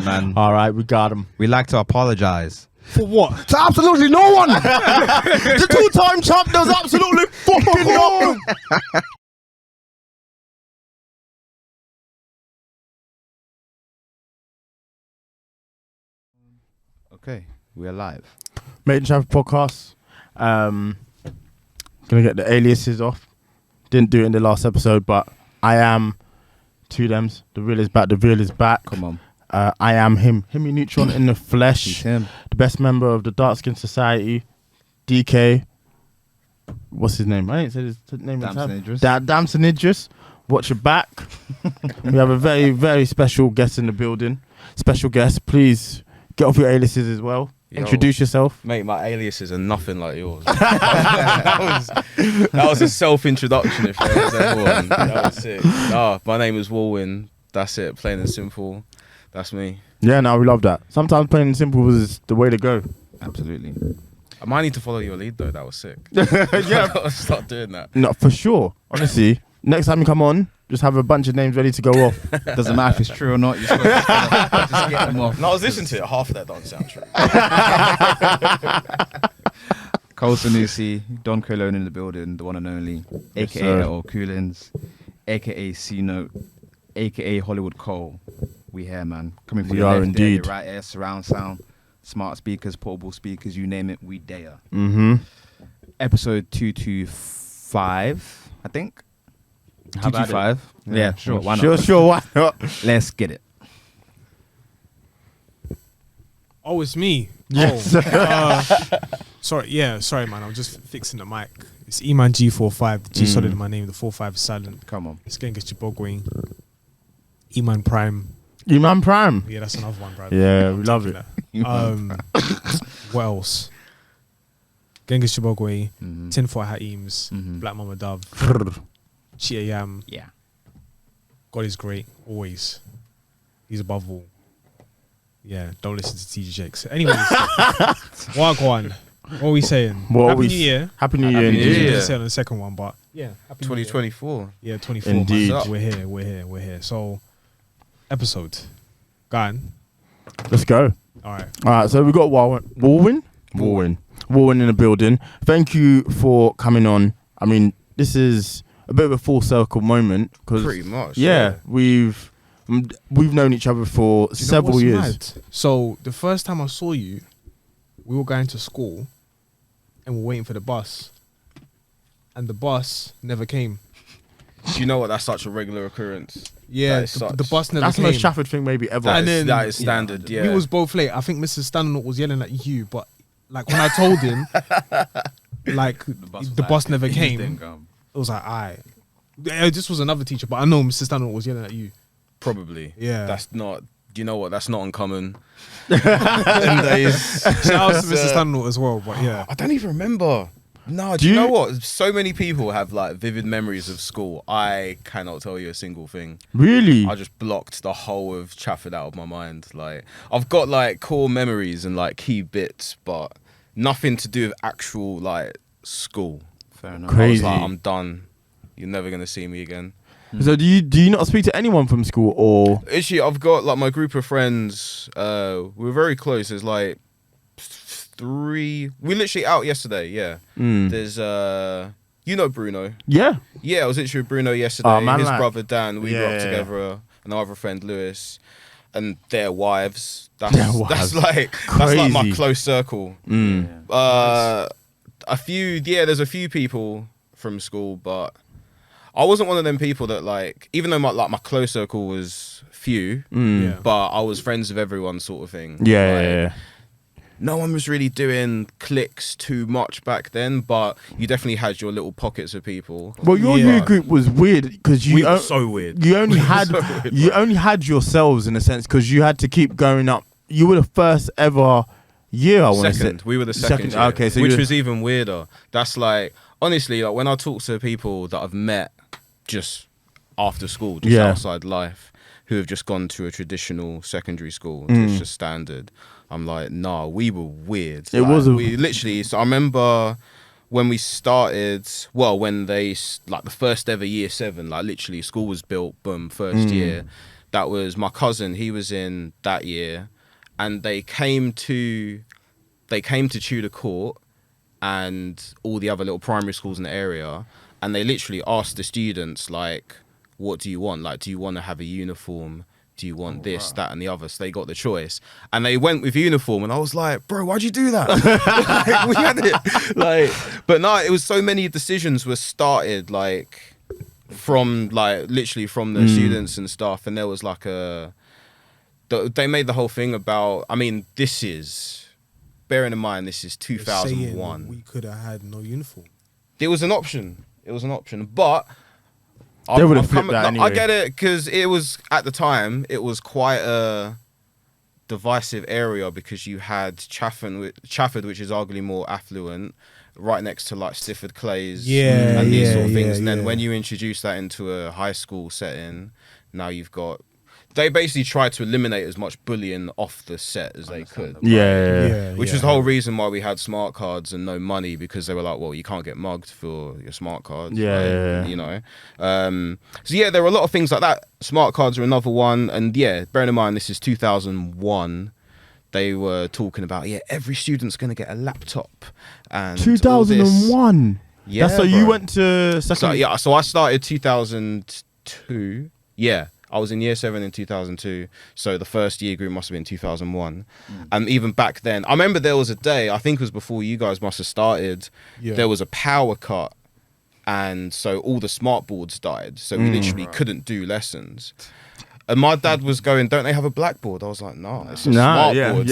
man. All right, we got him. We like to apologize. For what? To absolutely no one. The two-time champ does absolutely fucking nothing. Okay, we're live. Made In Chafford podcast. Gonna get the aliases off. Didn't do it in the last episode, but I am two thems. The real is back. The real is back. Come on. I am him. Himmy Neutron in the flesh. He's him. The best member of the Dark Skin Society. DK. What's his name? I ain't said his name. Damson Idris. Damson Idris. Watch your back. We have a very, very special guest in the building. Special guest. Please get off your aliases as well. Yo. Introduce yourself. Mate, my aliases are nothing like yours. that was a self-introduction if there was ever one. That was sick. My name is Walwin. That's it, plain and simple. That's me. Yeah, no, we love that. Sometimes plain and simple is the way to go. Absolutely. I might need to follow your lead though, that was sick. Yeah. I gotta start doing that. No, for sure. Honestly, next time you come on, just have a bunch of names ready to go off. Doesn't matter if it's true or not. You just get them off. No, I was listening to it. Half of that don't sound true. Cole Sanusi, Don Colon in the building, the one and only, aka sir. L. Coolins, aka C-Note, aka Hollywood Cole. We here, man. Coming for We your are left indeed. ear, your right ear, surround sound, smart speakers, portable speakers, you name it, we dare. Mm-hmm. Episode 225, I think. How about 225. Yeah, sure. Why not? Sure, why not? Let's get it. Oh, it's me. Yes. Sorry, man. I'm just fixing the mic. It's Eman G45. The G solid in my name. The 45 is silent. Come on. It's Genghis Chibogwing. Eman Prime. Eman Prime. Yeah, that's another one, bro. Yeah, we love it. What else? Genghis Chibogwing. Mhm. Tinfoil Hat Eames. Mhm. Black Mama Dove. Chia Yam. Yeah. God is great. Always. He's above all. Yeah, don't listen to TG Jakes. Anyways, Wagwan. What are we saying? Happy New Year. Happy New Year. Happy New indeed. Year. To say on the second one, but yeah, Happy New Year. 2024. Yeah, 24. Indeed. Man. We're here. So, episode. Go on. Let's go. All right. All right, so we got Walwin in the building. Thank you for coming on. I mean, this is a bit of a full circle moment because Pretty much. yeah, we've known each other for Do you know several what's years. mad? So, the first time I saw you, we were going to school and we're waiting for the bus. And the bus never came. Do you know what? That's such a regular occurrence. Yeah, That is the such- bust never That's the came. most Chafford thing maybe ever. And then- That is standard, yeah. We was both late. I think Mr. Stanley was yelling at you, but like when I told him, like the bus never came, it was like, alright. This was another teacher, but I know Mr. Stanley was yelling at you. Probably. Yeah. That's not... Do you know what? That's not uncommon. Them days. Shout out to Mr. Stanley as well, but yeah. I don't even remember. No, do you know what? So many people have like vivid memories of school. I cannot tell you a single thing. Really? I just blocked the whole of Chafford out of my mind. Like, I've got like core memories and like key bits, but nothing to do with actual like school. Fair enough. Crazy. I was like, I'm done. You're never gonna see me again. So do you not speak to anyone from school or? Actually, I've got like my group of friends. We're very close. There's like 3. We literally out yesterday. Yeah. There's you know Bruno. Yeah. Yeah, I was literally with Bruno yesterday. Oh, man, His like- brother Dan. We grew Yeah, up yeah, together. And our other friend Lewis, and their wives. That's Their wives. that's like my Crazy. close circle. Yeah. There's a few people from school, but I wasn't one of them people that like, even though my close circle was few, Yeah. but I was friends with everyone sort of thing. Yeah, Like, yeah. no one was really doing cliques too much back then, but you definitely had your little pockets of people. Well, your Yeah. year group was weird because We were so weird. You only had so weird, you bro. only had yourselves in a sense because you had to keep going up. You were the first ever year. I want to say. Second. We were the second. Year, Okay, so which you was even weirder. That's like, honestly, like when I talk to people that I've met just after school, just Yeah. outside life, who have just gone to a traditional secondary school, it's just standard. I'm like, nah, we were weird. It Like, was a- we literally. So I remember when we started. Well, when they like the first ever year 7, like literally school was built. Boom, first year. that was my cousin. He was in that year, and they came to Tudor Court and all the other little primary schools in the area, and they literally asked the students, like, what do you want? Like, do you want to have a uniform? Do you want this, that, and the other? So they got the choice, and they went with uniform. And I was like, bro, why'd you do that? Like, we had it. Like, but no, it was so many decisions were started, like, from like literally from the students and stuff, and there was like they made the whole thing about, I mean, this is, bearing in mind this is 2001, we could have had no uniform. It was an option, but They would have flipped that anyway. I get it, because it was, at the time, it was quite a divisive area, because you had Chafford, which is arguably more affluent, right next to like Stifford Clays and these sort of things. And then when you introduce that into a high school setting, now you've got, they basically tried to eliminate as much bullying off the set as they could. Which was the whole reason why we had smart cards and no money, because they were like, well, you can't get mugged for your smart cards. You know. So yeah, there were a lot of things like that. Smart cards are another one. And yeah, bearing in mind this is 2001, they were talking about, yeah, every student's going to get a laptop. And 2001. Yeah, that's so you went to secondary. So I started 2002. Yeah, I was in year 7 in 2002. So the first year group must have been 2001. And even back then, I remember there was a day, I think it was before you guys must have started, there was a power cut. And so all the smart boards died. So we literally couldn't do lessons. And my dad was going, don't they have a blackboard? I was like, no, it's a smart board.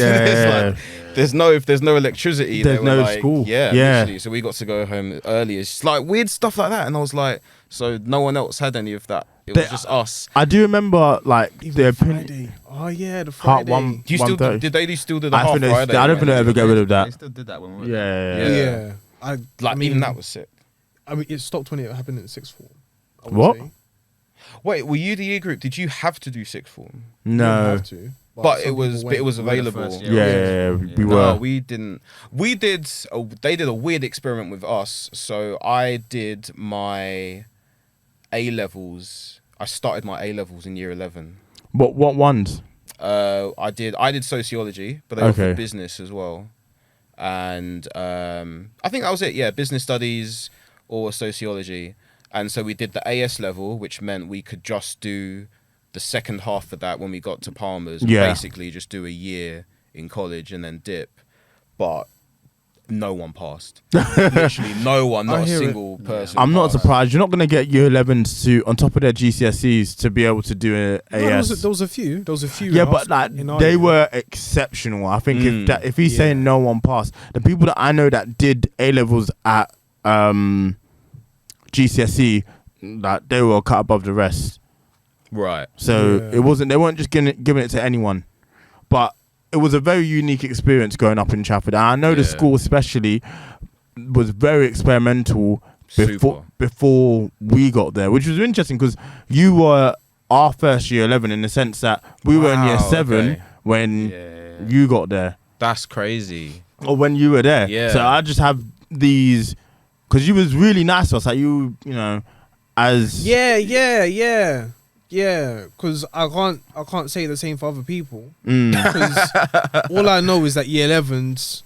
There's no electricity. There's no school. Literally. So we got to go home early. It's like weird stuff like that. And I was like, so no one else had any of that. It was just us. I do remember, like, the Friday. Oh yeah, the Friday. Did they still do the half Friday? I don't think they ever get rid of that. They still did that when we were Yeah. I mean, even that was sick. I mean, it stopped when it happened in sixth form. What? Wait, were you the year group? Did you have to do sixth form? No. Have to, but it was available. We were. No, we didn't. They did a weird experiment with us. So I did my A levels. I started my A levels in year 11. What ones? I did sociology, but they offered business as well. And I think that was it. Yeah, business studies or sociology. And so we did the AS level, which meant we could just do the second half of that when we got to Palmer's. Basically just do a year in college and then dip. But no one passed. Literally no one, not a single person. I'm not surprised. You're not going to get year 11s to, on top of their GCSEs, to be able to do an AS. There was a few. Yeah, but like they were exceptional. I think if he's saying no one passed, the people that I know that did A levels at GCSE, that they were cut above the rest. Right. So it wasn't. They weren't just giving it to anyone, but it was a very unique experience growing up in Chafford. And I know the school especially was very experimental before we got there, which was interesting because you were our first year 11 in the sense that we were in year 7 when you got there. That's crazy. Or when you were there. Yeah. So I just have these, because you was really nice to us. Like you know, as Yeah, because I can't say the same for other people. Because all I know is that year 11s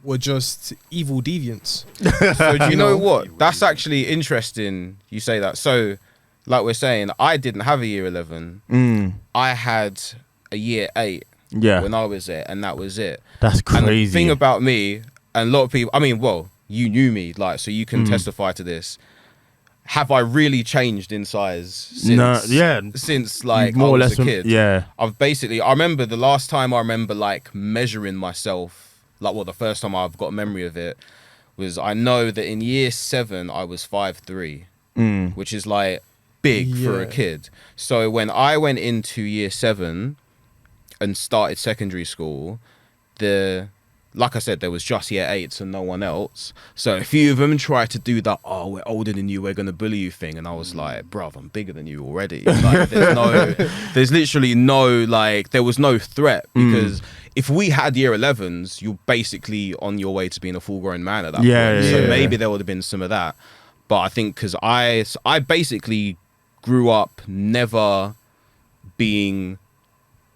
were just evil deviants. So do you know what? That's actually interesting you say that. So, like we're saying, I didn't have a year 11. I had a year 8 when I was there, and that was it. That's crazy. And the thing about me, and a lot of people, I mean, well, you knew me, like, so you can testify to this. Have I really changed in size since like more I or was less a kid? Yeah. I remember the last time I remember like measuring myself, like the first time I've got a memory of it was, I know that in year 7 I was 5'3", which is like big for a kid. So when I went into year 7 and started secondary school, like I said, there was just year 8s and no one else. So a few of them tried to do that, oh, we're older than you, we're going to bully you thing. And I was like, bruv, I'm bigger than you already. Like, there's literally no, like, there was no threat. Because if we had year 11s, you're basically on your way to being a full grown man at that point. So maybe there would have been some of that. But I think because I basically grew up never being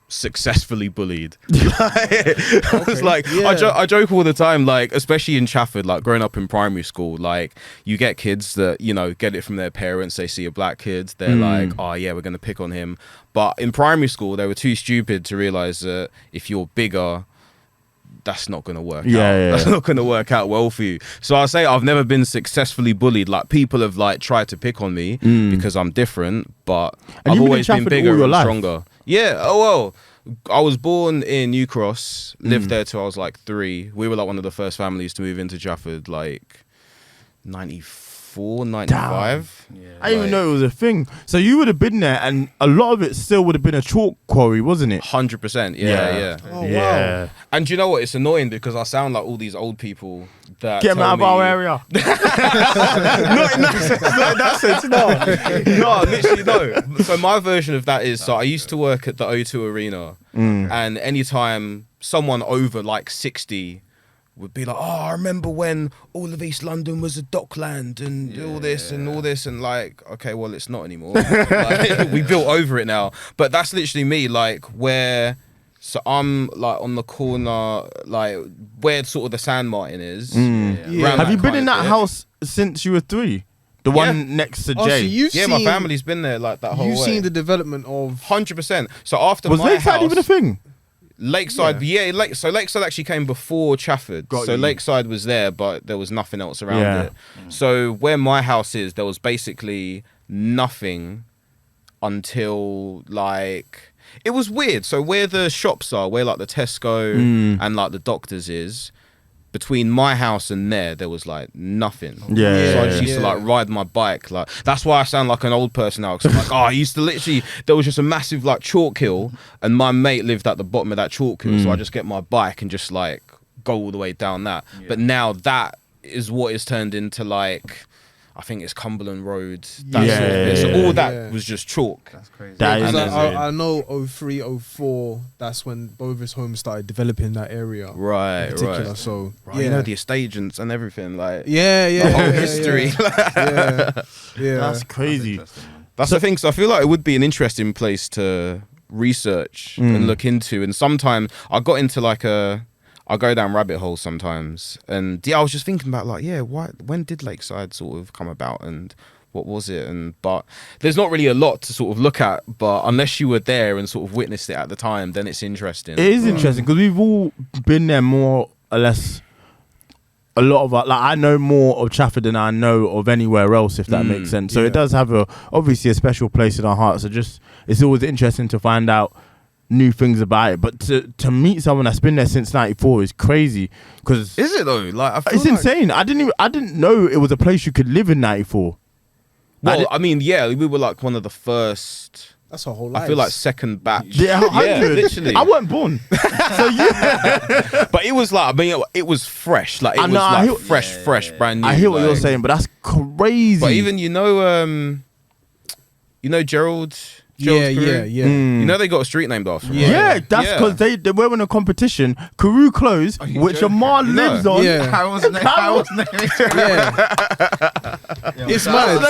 successfully bullied. It's like I joke all the time, like especially in Chafford, like growing up in primary school, like you get kids that, you know, get it from their parents. They see a black kid, they're like, oh yeah, we're gonna pick on him. But in primary school, they were too stupid to realize that if you're bigger, that's not gonna work out. That's not gonna work out well for you. So I say I've never been successfully bullied. Like people have like tried to pick on me because I'm different, but I've always been bigger and stronger. Yeah. Oh well, I was born in New Cross, lived there till I was like 3. We were like one of the first families to move into Chafford, like 94, 95. Yeah. I didn't even know it was a thing. So you would have been there, and a lot of it still would have been a chalk quarry, wasn't it? 100%. Yeah. Oh, wow. And you know what? It's annoying because I sound like all these old people that get them out of our area. Not in that sense. No, literally no. So my version of that is, so I used to work at the O2 Arena, and anytime someone over like 60 would be like, oh, I remember when all of East London was a dockland and all this and all this, and like, okay, well, it's not anymore. Like, we built over it now. But that's literally me, like where, so I'm like on the corner, like where sort of the San Martin is. Have you been in that house since you were 3? The one next to Jay? So my family's been there like that whole way. You've seen the development of... 100%. So after was my Lakeside house, even a thing? Lakeside, so Lakeside actually came before Chafford. Lakeside was there, but there was nothing else around it. So where my house is, there was basically nothing until like, it was weird. So where the shops are, where like the Tesco and like the Doctors is, between my house and there was like nothing. So I just used to like ride my bike. Like that's why I sound like an old person now. Cause I'm like, I used to literally, there was just a massive like chalk hill, and my mate lived at the bottom of that chalk hill. So I just get my bike and just like go all the way down that. But now that is what is turned into like, I think it's Cumberland Road. So all that was just chalk. That's crazy. I know 03, 04, that's when Bovis Homes started developing that area. Right, in particular. So, you know, the estate agents and everything. Like, the whole history. That's crazy. That's the thing. So I feel like it would be an interesting place to research and look into. And sometimes I got into like I go down rabbit holes sometimes, and I was just thinking about like, when did Lakeside sort of come about, and what was it? But there's not really a lot to sort of look at, but unless you were there and sort of witnessed it at the time, then it's interesting. It is interesting because we've all been there more or less. A lot of like I know more of Chafford than I know of anywhere else, if that makes sense. So it does have obviously a special place in our hearts. So it's always interesting to find out new things about it, but to meet someone that's been there since '94 is crazy. Because is it though? Like I feel it's insane. I didn't know it was a place you could live in '94. Well, I mean, we were like one of the first. That's a whole life. I feel like second batch. Yeah, literally. I wasn't born. So but it was like, I mean, it was fresh. Like it was fresh, brand new. I hear what you're saying, but that's crazy. But even you know Gerald. Yeah. You know they got a street named after him. Yeah, that's because they were in a competition. Carew Close, which Amar lives on. Yeah. I was named. It's mad.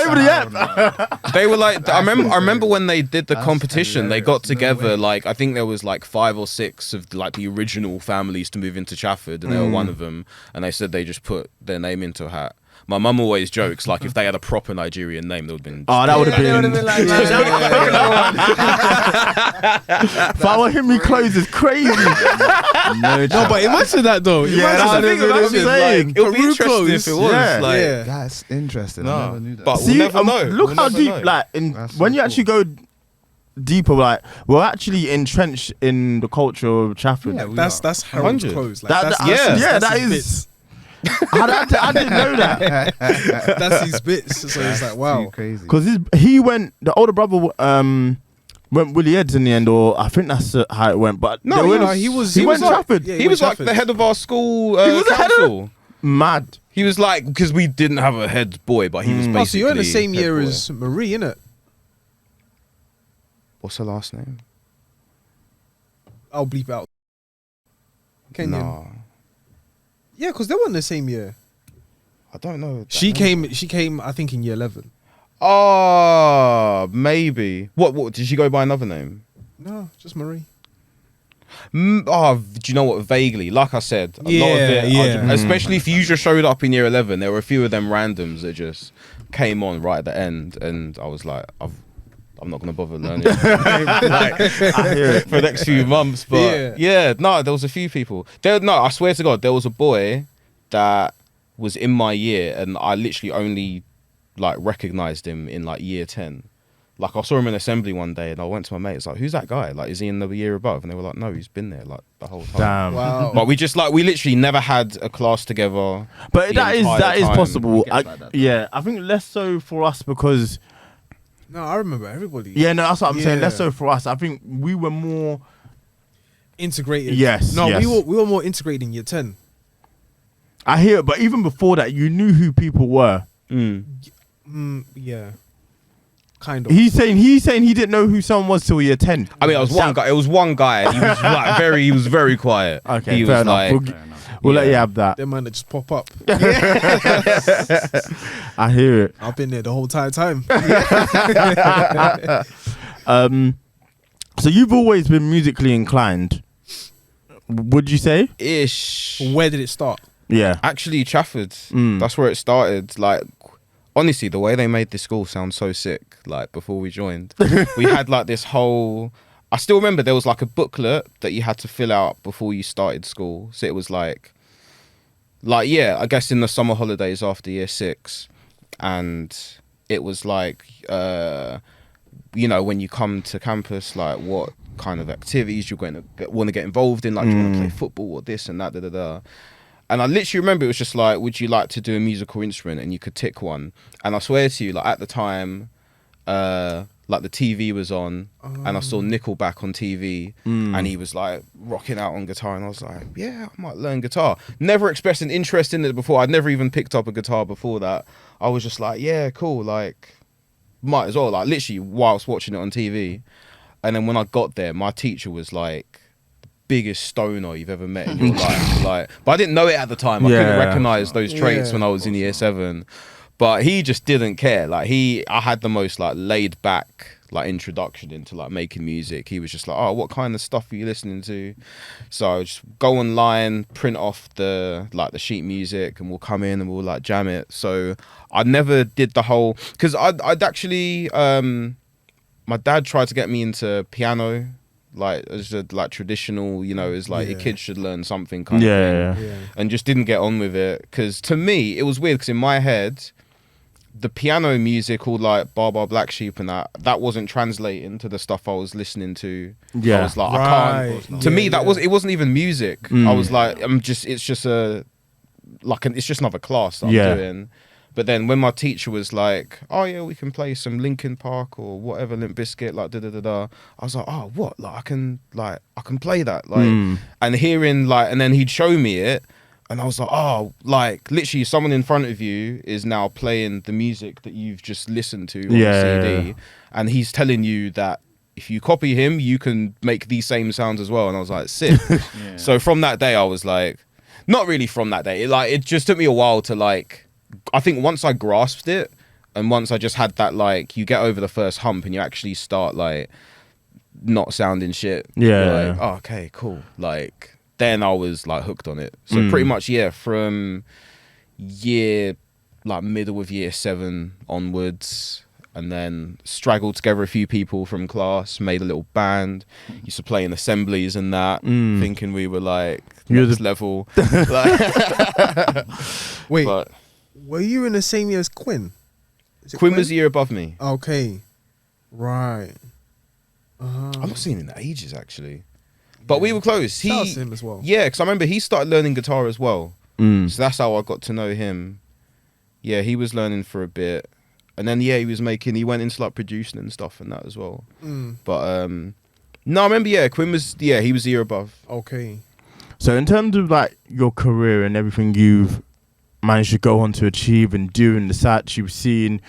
They were like, I remember when they did the competition, they got together like, I think there was like 5 or 6 of like the original families to move into Chafford, and they were one of them, and they said they just put their name into a hat. My mum always jokes, like, if they had a proper Nigerian name, they would have been... Oh, that would have been... If I were him, clothes is crazy. No, but imagine that, though. That's the thing. It would be interesting if it was. Yeah. That's interesting. I never knew that. But we'll never know. Look how deep, like, when you actually go deeper, like, we're actually entrenched in the culture of Chafford. Yeah, that's Harold's clothes. Like, that is... I didn't know that. That's his bits. So it's like, wow. Because he went, the older brother went Willie Eds in the end, or I think that's how it went. But he went Trafford. He was like the head of our school council. Mad. He was like, because we didn't have a head boy, but he was basically. So you're in the same year as Marie, innit? What's her last name? I'll bleep out. Kenyan. Nah. Yeah, because they were in the same year. I don't know. She came, I think, in year 11. Oh, maybe. What? Did she go by another name? No, just Marie. Do you know what? Vaguely, like I said, a lot of it, Yeah. especially if you just showed up in year 11, there were a few of them randoms that just came on right at the end, and I was like, I'm not gonna bother learning like, for the next few months. But no, there was a few people. I swear to God, there was a boy that was in my year, and I literally only like recognized him in like year 10. Like I saw him in assembly one day, and I went to my mates like, "Who's that guy? Like, is he in the year above?" And they were like, "No, he's been there like the whole time." Damn. Wow. But we literally never had a class together. But the that is entire time. possible. It gets like that, though. Yeah, I think less so for us because No, I remember everybody. yeah, no, that's what I'm saying. Yeah. Less so for us. I think we were more. Integrated. Yes, No, yes. we were more integrated in year 10. I hear it, but even before that, you knew who people were. Yeah. Kind of. He's saying he didn't know who someone was till year 10. I mean, it was one guy. It was one guy. He was like he was very quiet. Okay, he fair was enough. like, We'll let you have that. Them man that just pop up. I hear it. I've been there the whole entire time. So you've always been musically inclined, would you say? ish. Where did it start? Yeah. Actually, Chafford. Mm. That's where it started. Like, honestly, the way they made this school sound so sick. Like before we joined, we had like this whole. I still remember there was like a booklet that you had to fill out before you started school. So it was like yeah, I guess in the summer holidays after year 6, and it was like when you come to campus, like what kind of activities you're going to want to get involved in, like do you want to play football or this and that, da da da. And I literally remember it was just like, would you like to do a musical instrument? And you could tick one. And I swear to you, like at the time, like the TV was on, and I saw Nickelback on TV, and he was like rocking out on guitar, and I was like, yeah, I might learn guitar. Never expressed an interest in it before. I'd never even picked up a guitar before that. I was just like, yeah, cool, like might as well. Like literally whilst watching it on TV, and then when I got there, my teacher was like biggest stoner you've ever met in your life. Like, but I didn't know it at the time. I couldn't recognize those traits when I was in year 7. But he just didn't care. Like I had the most like laid back like introduction into like making music. He was just like, oh, what kind of stuff are you listening to? So I just go online, print off the sheet music, and we'll come in and we'll like jam it. So I never did the whole, because I'd actually my dad tried to get me into piano, like as a like traditional, as like a kid should learn something kind of thing. And just didn't get on with it, because to me it was weird, because in my head the piano music, all like Bar Bar Black Sheep and that wasn't translating to the stuff I was listening to. I was like, I can't. To me, it wasn't even music. I was like, it's just another class that I'm doing. But then when my teacher was like, oh yeah, we can play some Linkin Park or whatever, Limp Bizkit, like da da da da. I was like, oh, what? Like I can play that. Like, and hearing like, and then he'd show me it. And I was like, oh, like literally someone in front of you is now playing the music that you've just listened to on the CD. And he's telling you that if you copy him, you can make these same sounds as well. And I was like, sick. So from that day, I was like, not really from that day. It just took me a while to like, I think once I grasped it, and once I just had that, like, you get over the first hump and you actually start like not sounding shit. Like, oh, okay, cool. Like, then I was like hooked on it. So pretty much, from year, like middle of year 7 onwards, and then straggled together a few people from class, made a little band, used to play in assemblies and that, thinking we were like next level. Wait, but were you in the same year as Quinn? Quinn was a year above me. Okay, right. I've not seen him in ages, actually. But we were close. Shout out to him as well. Yeah, because I remember he started learning guitar as well. So that's how I got to know him. Yeah, he was learning for a bit. And then, he went into like producing and stuff and that as well. But, no, I remember, Quinn was, he was a year above. Okay. So in terms of like your career and everything you've managed to go on to achieve and do in the sats you've seen,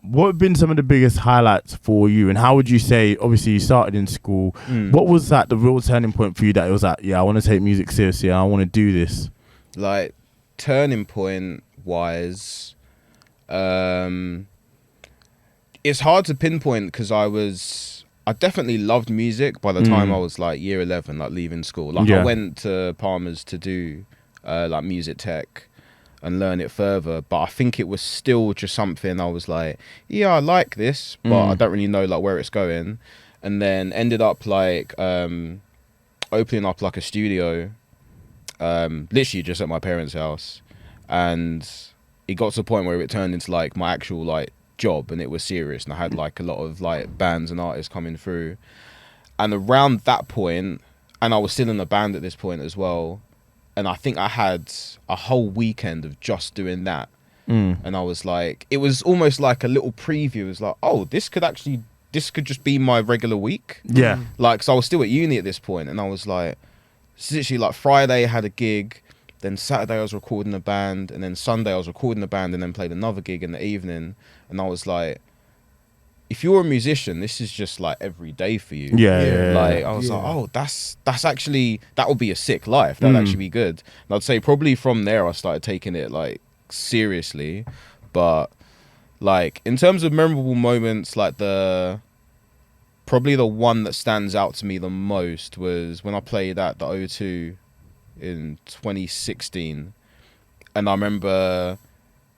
what have been some of the biggest highlights for you, and how would you say, obviously you started in school, what was that the real turning point for you that it was like, I want to take music seriously and I want to do this? Like, turning point wise, it's hard to pinpoint, because I I definitely loved music by the time I was like year 11, like leaving school. Like I went to Palmer's to do like music tech and learn it further, but I think it was still just something I was like, yeah, I like this, but I don't really know like where it's going. And then ended up like opening up like a studio, literally just at my parents' house, and it got to the point where it turned into like my actual like job, and it was serious, and I had like a lot of like bands and artists coming through. And around that point, and I was still in a band at this point as well, and I think I had a whole weekend of just doing that. And I was like, it was almost like a little preview. It was like, oh, this could just be my regular week. Yeah. Like, so I was still at uni at this point, and I was like, literally like Friday I had a gig, then Saturday I was recording a band, and then Sunday I was recording a band and then played another gig in the evening. And I was like, if you're a musician, this is just like every day for you. Yeah. Like I was like, oh, that's actually, that would be a sick life. That'd actually be good. And I'd say probably from there I started taking it like seriously. But like in terms of memorable moments, like probably the one that stands out to me the most was when I played at the O2 in 2016. And I remember,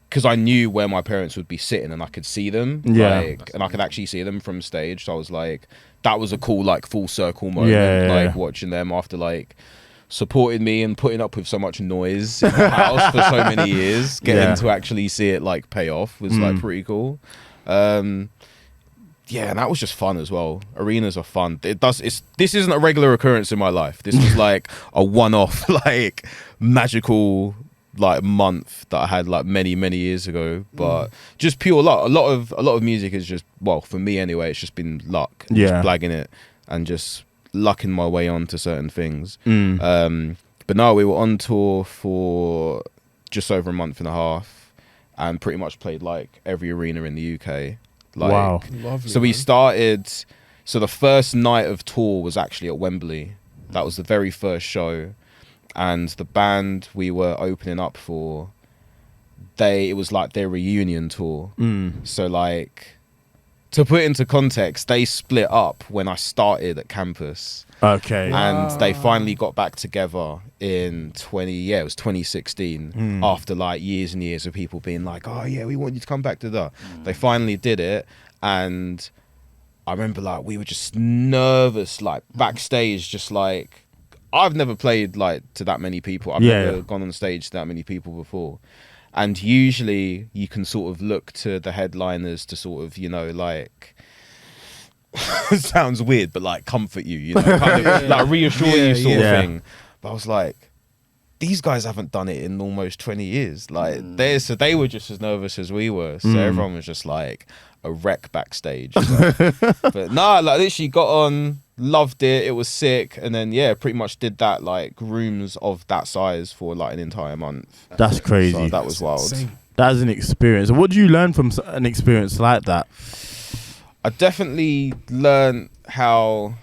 because I knew where my parents would be sitting and I could see them, like, and I could actually see them from stage. So I was like, that was a cool like full circle moment, like watching them after like supporting me and putting up with so much noise in the house for so many years. Getting to actually see it like pay off was like pretty cool. Yeah, and that was just fun as well. Arenas are fun. This isn't a regular occurrence in my life. This was like a one-off, like magical like month that I had like many years ago. But just pure luck. A lot of music is just, well, for me anyway, it's just been luck. Just blagging it and just lucking my way onto certain things. But no, we were on tour for just over a month and a half and pretty much played like every arena in the UK. Like, wow. Lovely, so we started, so the first night of tour was actually at Wembley. That was the very first show. And the band we were opening up for, it was like their reunion tour. So like, to put it into context, they split up when I started at campus. Okay. And they finally got back together in 2016 after like years and years of people being like, oh yeah, we want you to come back to that. They finally did it. And I remember like we were just nervous, like backstage, just like, I've never played like to that many people. I've never gone on stage to that many people before. And usually you can sort of look to the headliners to sort of, you know, like, it sounds weird, but like comfort you, you know, kind of like reassure you sort of thing. But I was like, these guys haven't done it in almost 20 years. Like so they were just as nervous as we were. So everyone was just like a wreck backstage. But nah, like literally got on, loved it. It was sick. And then, yeah, pretty much did that like rooms of that size for like an entire month. That's crazy. So that was wild. That's an experience. What do you learn from an experience like that? I definitely learned how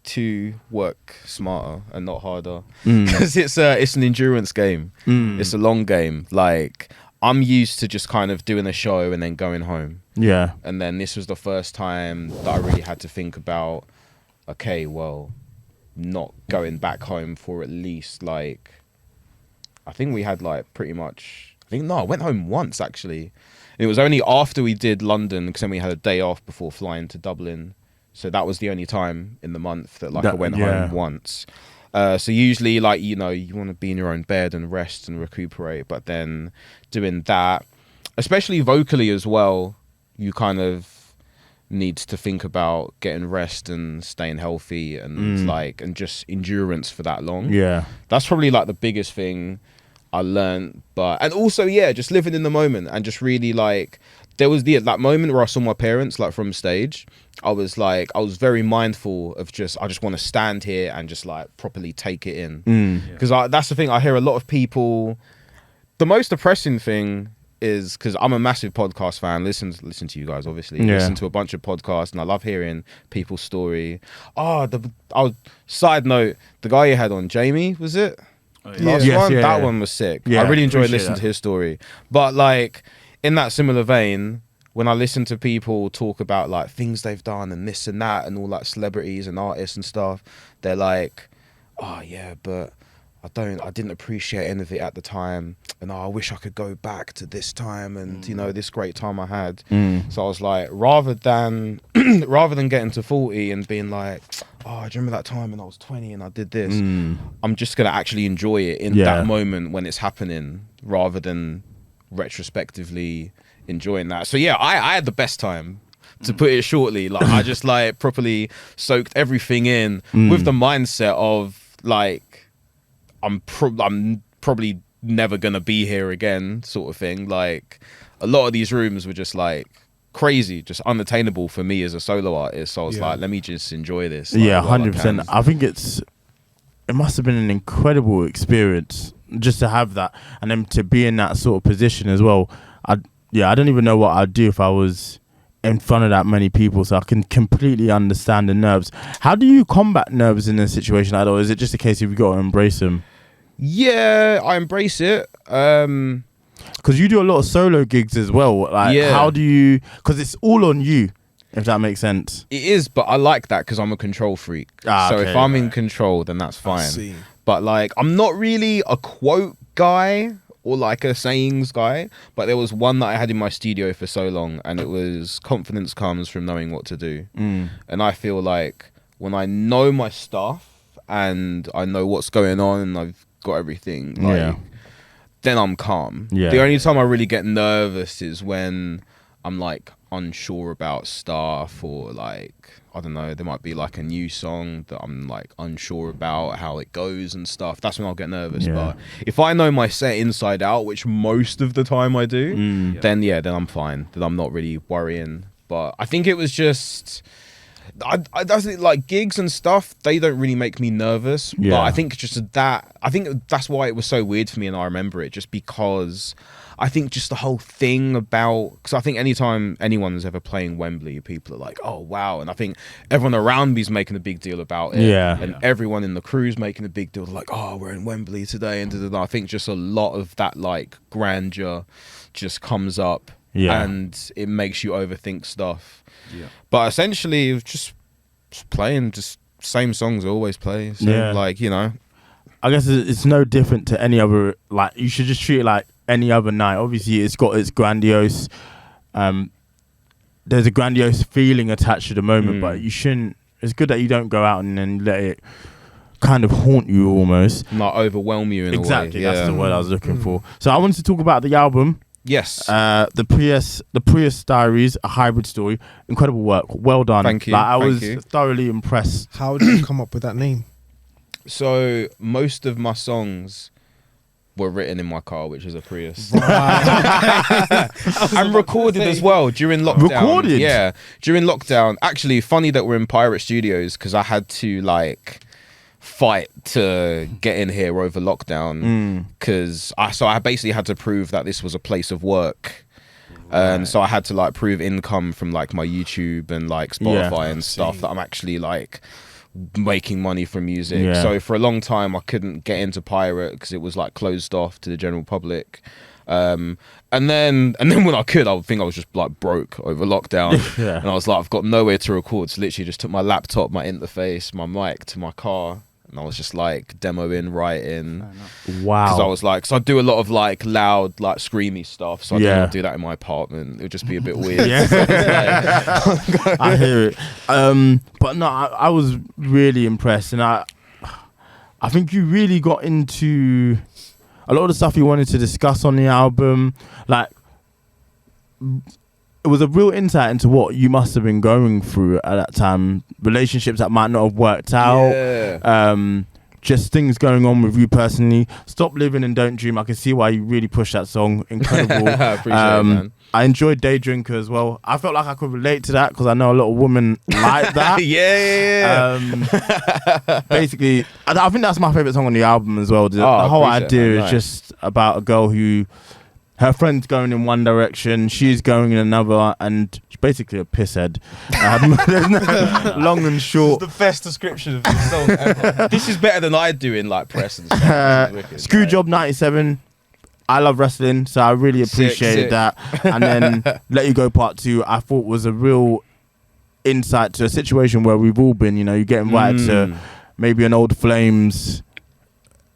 to work smarter and not harder, because it's an endurance game. It's a long game. Like, I'm used to just kind of doing a show and then going home. Yeah. And then this was the first time that I really had to think about, okay, well, not going back home for at least like, I think we had like pretty much, I went home once actually. It was only after we did London, because then we had a day off before flying to Dublin. So that was the only time in the month that like I went home once. So usually, like, you know, you want to be in your own bed and rest and recuperate. But then doing that, especially vocally as well, you kind of need to think about getting rest and staying healthy and and just endurance for that long. Yeah. That's probably like the biggest thing I learned. And also, yeah, just living in the moment and just really like, there was that moment where I saw my parents like from stage. I was very mindful of I just want to stand here and just like properly take it in. Because that's the thing, I hear a lot of people, the most depressing thing is, because I'm a massive podcast fan, listen to you guys obviously, listen to a bunch of podcasts, and I love hearing people's story. Side note, the guy you had on, Jamie, was it? Last one? That one was sick. I really enjoyed listening to his story. But like, in that similar vein, when I listen to people talk about like things they've done and this and that and all like celebrities and artists and stuff, they're like, oh yeah, but I didn't appreciate any of it at the time, and I wish I could go back to this time and you know, this great time I had. So I was like, rather than getting to 40 and being like, oh, I remember that time when I was 20 and I did this, I'm just gonna actually enjoy it in that moment when it's happening, rather than retrospectively enjoying that. So yeah, I had the best time, to put it shortly. Like I just like properly soaked everything in with the mindset of like, I'm probably never gonna be here again, sort of thing. Like a lot of these rooms were just like crazy, just unattainable for me as a solo artist. So I was like, let me just enjoy this. Like, 100%. I think it must have been an incredible experience just to have that, and then to be in that sort of position as well. I don't even know what I'd do if I was in front of that many people, so I can completely understand the nerves. How do you combat nerves in a situation like that, or is it just a case of you got to embrace them? Yeah, I embrace it. Because you do a lot of solo gigs as well. Like, how do you? Because it's all on you, if that makes sense. It is, but I like that because I'm a control freak. So if I'm in control, then that's fine. But like, I'm not really a quote guy or like a sayings guy. But there was one that I had in my studio for so long, and it was confidence comes from knowing what to do. And I feel like when I know my stuff and I know what's going on and I've got everything, like, then I'm calm. The only time I really get nervous is when I'm like unsure about stuff, or like, I don't know, there might be like a new song that I'm like unsure about how it goes and stuff. That's when I'll get nervous. But if I know my set inside out, which most of the time I do, then I'm fine. Then I'm not really worrying. But I think it was just, I think like gigs and stuff, they don't really make me nervous. But I think just that, I think that's why it was so weird for me, and I remember it just because I think just the whole thing about, because I think anytime anyone's ever playing Wembley, people are like, oh wow, and I think everyone around me is making a big deal about it, and everyone in the crew's making a big deal, like, oh, we're in Wembley today, and I think just a lot of that like grandeur just comes up, and it makes you overthink stuff. But essentially it was just playing just same songs I always play. So like, you know, I guess it's no different to any other, like, you should just treat it like any other night. Obviously it's got its grandiose, there's a grandiose feeling attached to the moment, but you shouldn't, it's good that you don't go out and then let it kind of haunt you almost. Not overwhelm you in a way. Exactly, that's the word I was looking for. So I wanted to talk about the album. Yes. The Prius Diaries, a hybrid story. Incredible work. Well done. Thank you. Like, I was thoroughly impressed. How did you come up with that name? So most of my songs were written in my car, which is a Prius. And recorded as well during lockdown. Recorded? Yeah, during lockdown. Actually, funny that we're in Pirate Studios, because I had to like fight to get in here over lockdown, because I basically had to prove that this was a place of work. And so I had to like prove income from like my YouTube and like Spotify and stuff, that I'm actually like making money from music. So for a long time I couldn't get into Pirate because it was like closed off to the general public. And then when I could, I would think I was just like broke over lockdown. And I was like, I've got nowhere to record, so literally just took my laptop, my interface, my mic to my car, and I was just like demoing, writing. Wow. Because I was like, so I do a lot of like loud, like screamy stuff, so I didn't do that in my apartment. It would just be a bit weird. I hear it. But no, I was really impressed, and I think you really got into a lot of the stuff you wanted to discuss on the album. Like, it was a real insight into what you must have been going through at that time. Relationships that might not have worked out. Just things going on with you personally. Stop Living and Don't Dream. I can see why you really pushed that song. Incredible. I appreciate it, man. I enjoyed Day Drinker as well. I felt like I could relate to that because I know a lot of women like that. Basically, I think that's my favourite song on the album as well. The whole idea is just about a girl who, her friend's going in one direction, she's going in another, and she's basically a pisshead. There's no long and short. This is the best description of this song ever. This is better than I do in like press and stuff. Screwjob 97. I love wrestling, so I really appreciated sick. that. And then Let You Go Part 2, I thought was a real insight to a situation where we've all been. You know, you get invited to maybe an old flames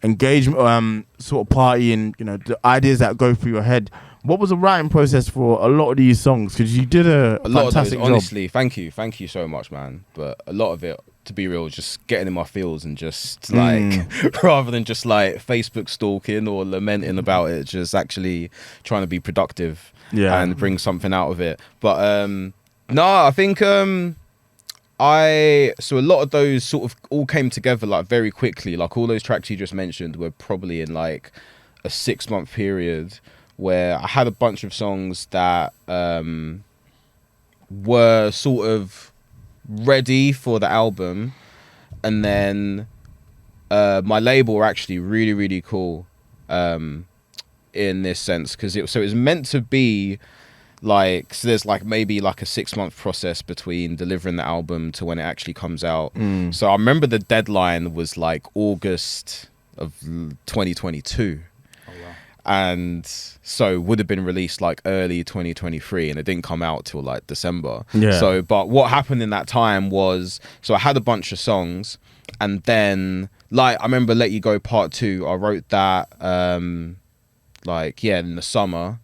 engagement, sort of party, and you know the ideas that go through your head. What was the writing process for a lot of these songs? Because you did a lot fantastic of those, job. honestly, thank you so much, man. But a lot of it, to be real, just getting in my feels and just like rather than just like Facebook stalking or lamenting about it, just actually trying to be productive and bring something out of it. But no, I think so a lot of those sort of all came together like very quickly. Like all those tracks you just mentioned were probably in like a 6-month period where I had a bunch of songs that were sort of ready for the album, and then my label were actually really, really cool in this sense, because it was meant to be like, so there's like maybe like a 6-month process between delivering the album to when it actually comes out. So I remember the deadline was like August of 2022. And so would have been released like early 2023, and it didn't come out till like December. So but what happened in that time was, so I had a bunch of songs, and then like I remember Let You Go Part 2, I wrote that like in the summer,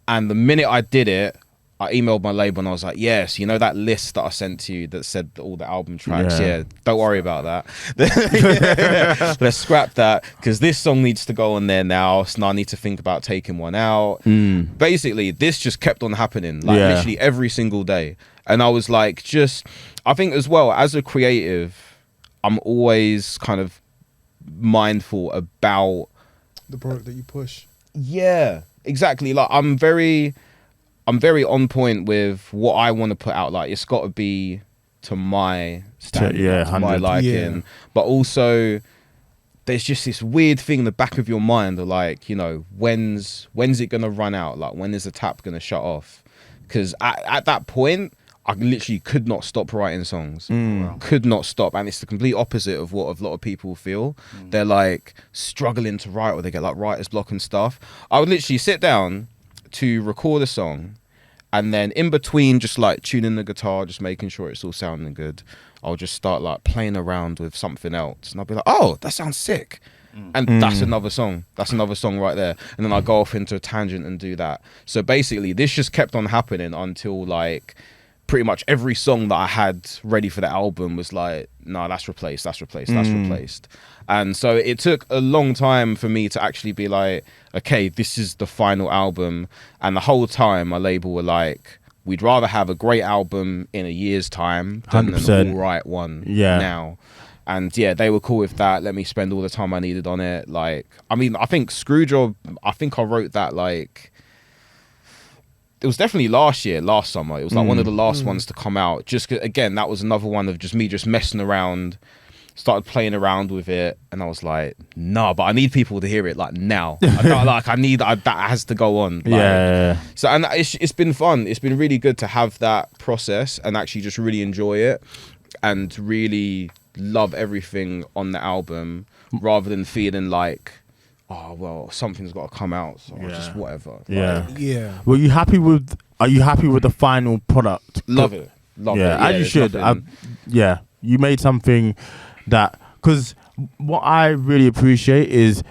and the minute I did it, I emailed my label and I was like, yes, you know that list that I sent to you that said all the album tracks? Yeah, don't worry about that. Let's scrap that, because this song needs to go on there now, so now I need to think about taking one out. Basically, this just kept on happening, like literally every single day. And I was like, I think as well, as a creative, I'm always kind of mindful about the product that you push. Yeah, exactly. Like I'm very on point with what I want to put out. Like it's got to be to my standard, to my liking. But also, there's just this weird thing in the back of your mind of like, you know, when's it gonna run out? Like when is the tap gonna shut off? Because at that point, I literally could not stop writing songs. Could not stop. And it's the complete opposite of what a lot of people feel. They're like struggling to write, or they get like writer's block and stuff. I would literally sit down to record a song, and then in between just like tuning the guitar, just making sure it's all sounding good, I'll just start like playing around with something else, and I'll be like, oh, that sounds sick, and that's another song right there, and then I go off into a tangent and do that. So basically this just kept on happening until like pretty much every song that I had ready for the album was like, no, that's replaced. And so it took a long time for me to actually be like, okay, this is the final album. And the whole time my label were like, we'd rather have a great album in a year's time than 100%. an all right one now. And they were cool with that. Let me spend all the time I needed on it. Like, I mean, I think Screwjob, I wrote that like, it was definitely last summer. It was like one of the last ones to come out. Just again, that was another one of just me just messing around, started playing around with it, and I was like, nah, but I need people to hear it like now. I need that has to go on. Like, so, and it's been fun. It's been really good to have that process and actually just really enjoy it and really love everything on the album, rather than feeling like, oh well, something's got to come out, so just whatever. Are you happy with the final product? Love it. As you should. You made something that, because what I really appreciate is,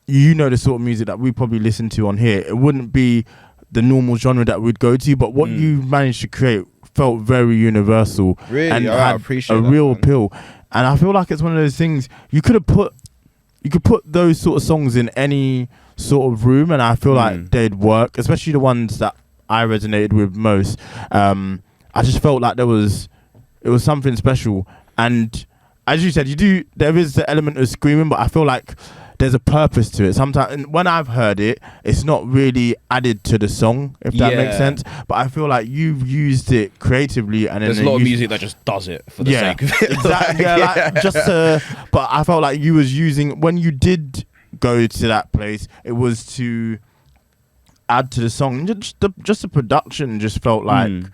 you know, the sort of music that we probably listen to on here, it wouldn't be the normal genre that we'd go to, but what you managed to create felt very universal, really, and I had appreciate a that, real man. appeal. And I feel like it's one of those things you could put those sort of songs in any sort of room, and I feel like they'd work, especially the ones that I resonated with most. I just felt like it was something special. And as you said, there is the element of screaming, but I feel like there's a purpose to it. Sometimes, and when I've heard it, it's not really added to the song, if that makes sense. But I feel like you've used it creatively, and there's a lot of music that just does it for the sake of it. Exactly. But I felt like you was using, when you did go to that place, it was to add to the song. Just the production just felt like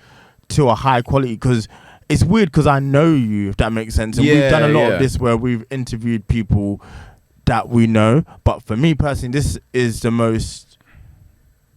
to a high quality, because it's weird, because I know you, if that makes sense. And we've done a lot of this where we've interviewed people that we know. But for me personally, this is the most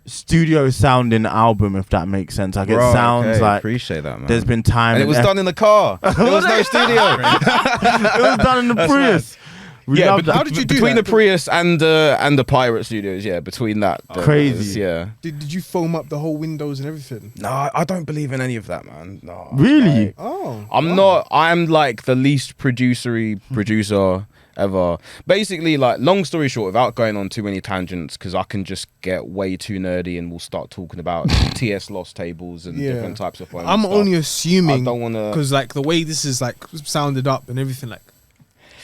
studio sounding album, if that makes sense. Like, it sounds like appreciate that, man. there's been time, and it was done in the car. There was no studio. It was done in the Prius. We Yeah, love but that. how did you do between that? the Prius and the Pirate Studios? Yeah, between that, Crazy. Yeah. Did you foam up the whole windows and everything? No, I don't believe in any of that, man. No. Really? like, Oh, I'm not. I'm like the least producer ever. Basically, like, long story short, without going on too many tangents, because I can just get way too nerdy and we'll start talking about TS loss tables and different types of phones. I'm only assuming I don't want to, because like the way this is like sounded up and everything, like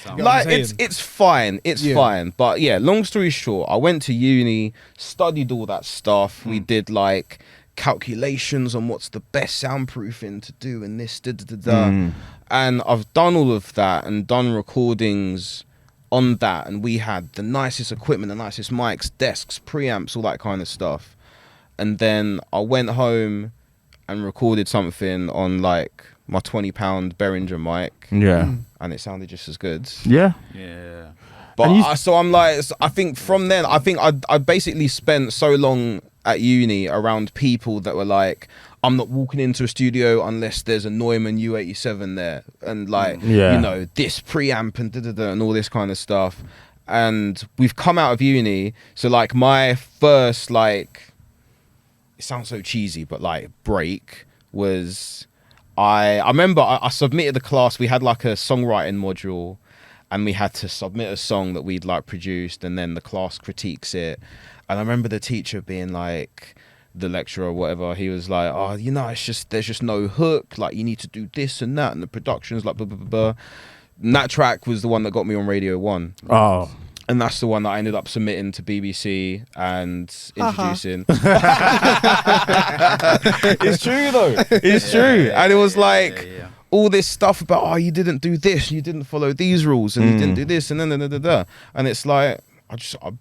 you know like, what I'm it's saying? fine. It's Yeah. fine. But yeah, long story short, I went to uni, studied all that stuff. We did like calculations on what's the best soundproofing to do and this and I've done all of that and done recordings on that, and we had the nicest equipment, the nicest mics, desks, preamps, all that kind of stuff. And then I went home and recorded something on like my £20 Behringer mic, Yeah. and it sounded just as good. Yeah. Yeah. But so I'm like, I think from then, I think I basically spent so long at uni around people that were like, I'm not walking into a studio unless there's a Neumann U87 there, and like, Yeah. you know, this preamp and and all this kind of stuff. And we've come out of uni, so like my first, like, it sounds so cheesy, but like, break was, I remember I submitted the class. We had like a songwriting module, and we had to submit a song that we'd like produced, and then the class critiques it. And I remember the teacher being like, the lecturer or whatever, he was like, oh, you know, there's just no hook, like, you need to do this and that, and the production's like blah blah blah blah. And that track was the one that got me on Radio 1. Oh. And that's the one that I ended up submitting to BBC and introducing. It's true though. It's true. And it was like all this stuff about, oh, you didn't do this, you didn't follow these rules, and you didn't do this, and then and it's like,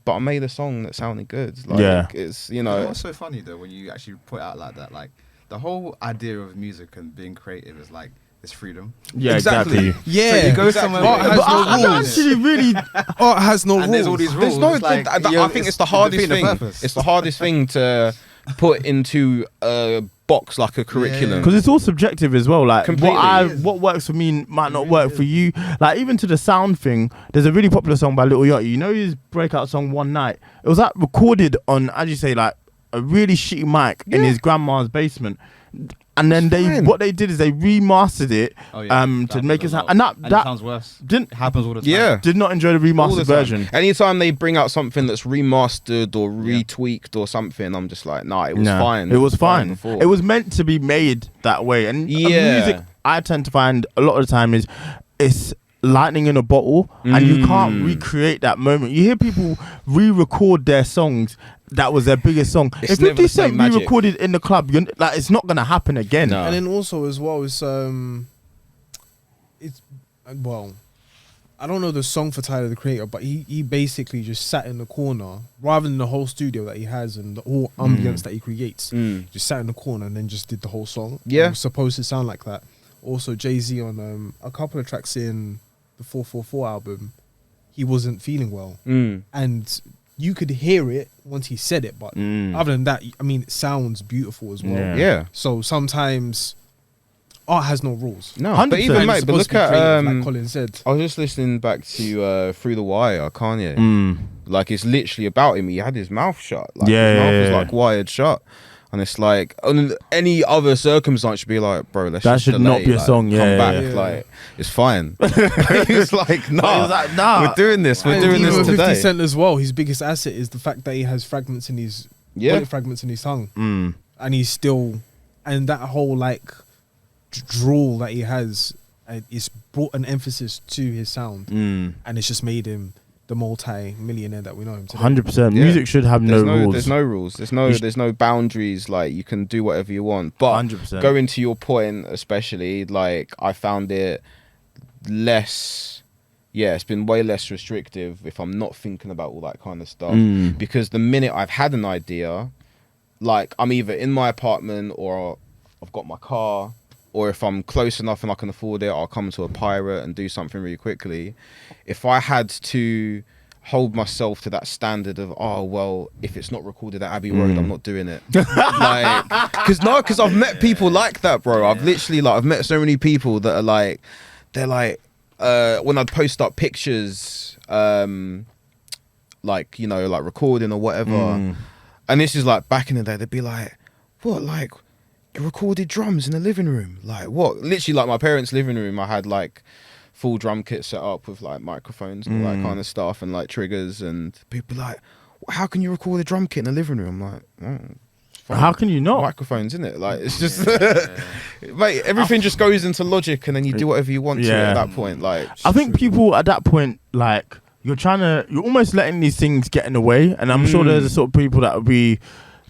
but I made a song that sounded good. Like, it's, you know. What's so funny though when you actually put it out like that, like the whole idea of music and being creative is like, it's freedom. Yeah, exactly. Yeah, So you go exactly. somewhere. Art has no rules. Actually, really. Art has no And rules. there's all these rules. There's no. It's like, I think it's the hardest thing. It's the hardest thing to put into a box, like a curriculum. Because it's all subjective as well. Like, Completely. what works for me might not work for you. Like, even to the sound thing, there's a really popular song by Little Yachty. You know his breakout song One Night? It was like recorded on, as you say, like a really shitty mic in his grandma's basement. And then what they did is they remastered it to make it sound, and that sounds worse. Didn't Happens all the time. Yeah. did not enjoy the All the remastered time. version. Anytime they bring out something that's remastered or retweaked or something, I'm just like, nah, it was fine. It was fine. before. It was meant to be made that way. And Yeah. music, I tend to find a lot of the time is it's lightning in a bottle, and you can't recreate that moment. You hear people re-record their songs. That was their biggest song. It's If never 50 the same Cent magic. re-recorded in the club, like, it's not gonna happen again. No. And then also as well, it's well, I don't know the song for Tyler the Creator, but he basically just sat in the corner rather than the whole studio that he has and the whole ambience that he creates. Just sat in the corner and then just did the whole song. Yeah. It was supposed to sound like that. Also, Jay-Z on a couple of tracks in the 444 album, he wasn't feeling well, and you could hear it once he said it, but other than that, I mean, it sounds beautiful as well. Yeah. So sometimes art has no rules. No, 100%. but even And it's mate, but supposed look to be at creative, like Colin said. I was just listening back to Through the Wire, Kanye. Like, it's literally about him. He had his mouth shut. Like, his mouth was like wired shut. And it's like, on any other circumstance, you'd be like, bro, let's That just should delay, not be a like, song, come yeah, back, yeah. like, it's fine. He was like, nah, He was like, nah. we're doing this. We're And doing even this with today. 50 Cent as well, his biggest asset is the fact that he has fragments in his bullet fragments in his tongue, and he's still, and that whole like drawl that he has, it's brought an emphasis to his sound, and it's just made him the multi-millionaire that we know him today. 100%. Yeah. Music should have no rules. There's no rules. There's no boundaries. Like, you can do whatever you want. But 100%. going to your point, especially, like, I found it less. Yeah, it's been way less restrictive if I'm not thinking about all that kind of stuff. Because the minute I've had an idea, like, I'm either in my apartment or I've got my car, or if I'm close enough and I can afford it, I'll come to a Pirate and do something really quickly. If I had to hold myself to that standard of, oh well, if it's not recorded at Abbey Road, I'm not doing it. Like, because I've met people like that, bro. I've literally I've met so many people that are like, they're like, when I'd post up pictures, like, you know, like recording or whatever, and this is like back in the day, they'd be like, what, like you recorded drums in the living room? Like what? Literally, like my parents' living room, I had like full drum kit set up with like microphones and all that kind of stuff and like triggers, and people like, how can you record a drum kit in the living room? I'm like, how can you not? Microphones, isn't it? Like it's just mate, everything just goes into Logic and then you do whatever you want to at that point. Like I think people at that point, like you're almost letting these things get in the way, and I'm sure there's a sort of people that will be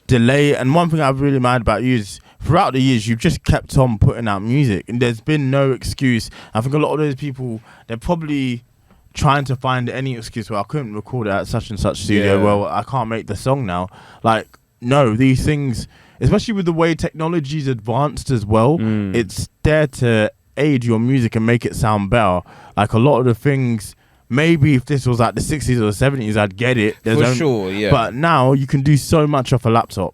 delay. And one thing I've really mad about you is throughout the years you've just kept on putting out music, and there's been no excuse. I think a lot of those people, they're probably trying to find any excuse. Well, I couldn't record it at such and such studio. Well, I can't make the song now. Like, no, these things, especially with the way technology's advanced as well, it's there to aid your music and make it sound better. Like a lot of the things, maybe if this was like the 60s or the 70s, I'd get it. For sure, yeah. But now you can do so much off a laptop.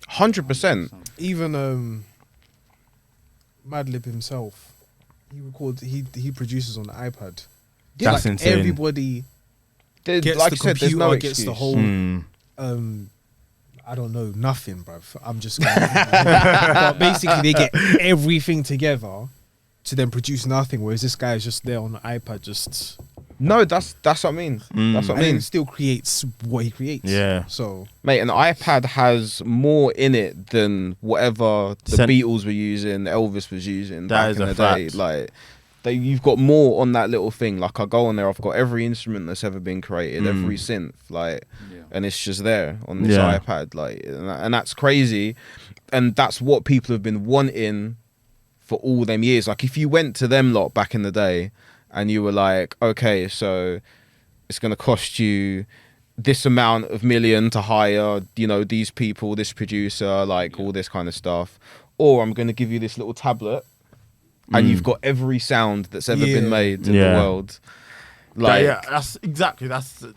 100%. Even Madlib himself, he produces on the iPad. That's like insane. Everybody gets like the you said, there's computer, no gets the excuse. whole I don't know, nothing, bruv. I'm just but basically they get everything together to then produce nothing, whereas this guy is just there on the iPad just No, that's what I mean. That's what I and mean. it still creates what he creates. Yeah. So Mate, an iPad has more in it than whatever the Beatles were using, Elvis was using back in the day. Like, you've got more on that little thing. Like, I go on there, I've got every instrument that's ever been created, every synth, like, and it's just there on this iPad, like, and that's crazy. And that's what people have been wanting for all them years. Like, if you went to them lot back in the day and you were like, okay, so it's going to cost you this amount of million to hire, you know, these people, this producer, like all this kind of stuff, or I'm going to give you this little tablet and you've got every sound that's ever been made in the world. Like, that's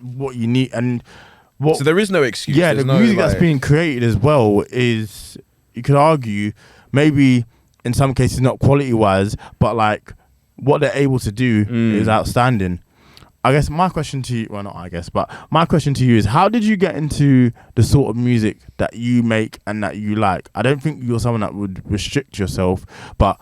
what you need. And so there is no excuse. Yeah, There's the no, music like, that's being created as well is, you could argue, maybe in some cases not quality wise, but like what they're able to do is outstanding. I guess my question to you, well, not I guess, but my question to you is, how did you get into the sort of music that you make and that you like? I don't think you're someone that would restrict yourself, but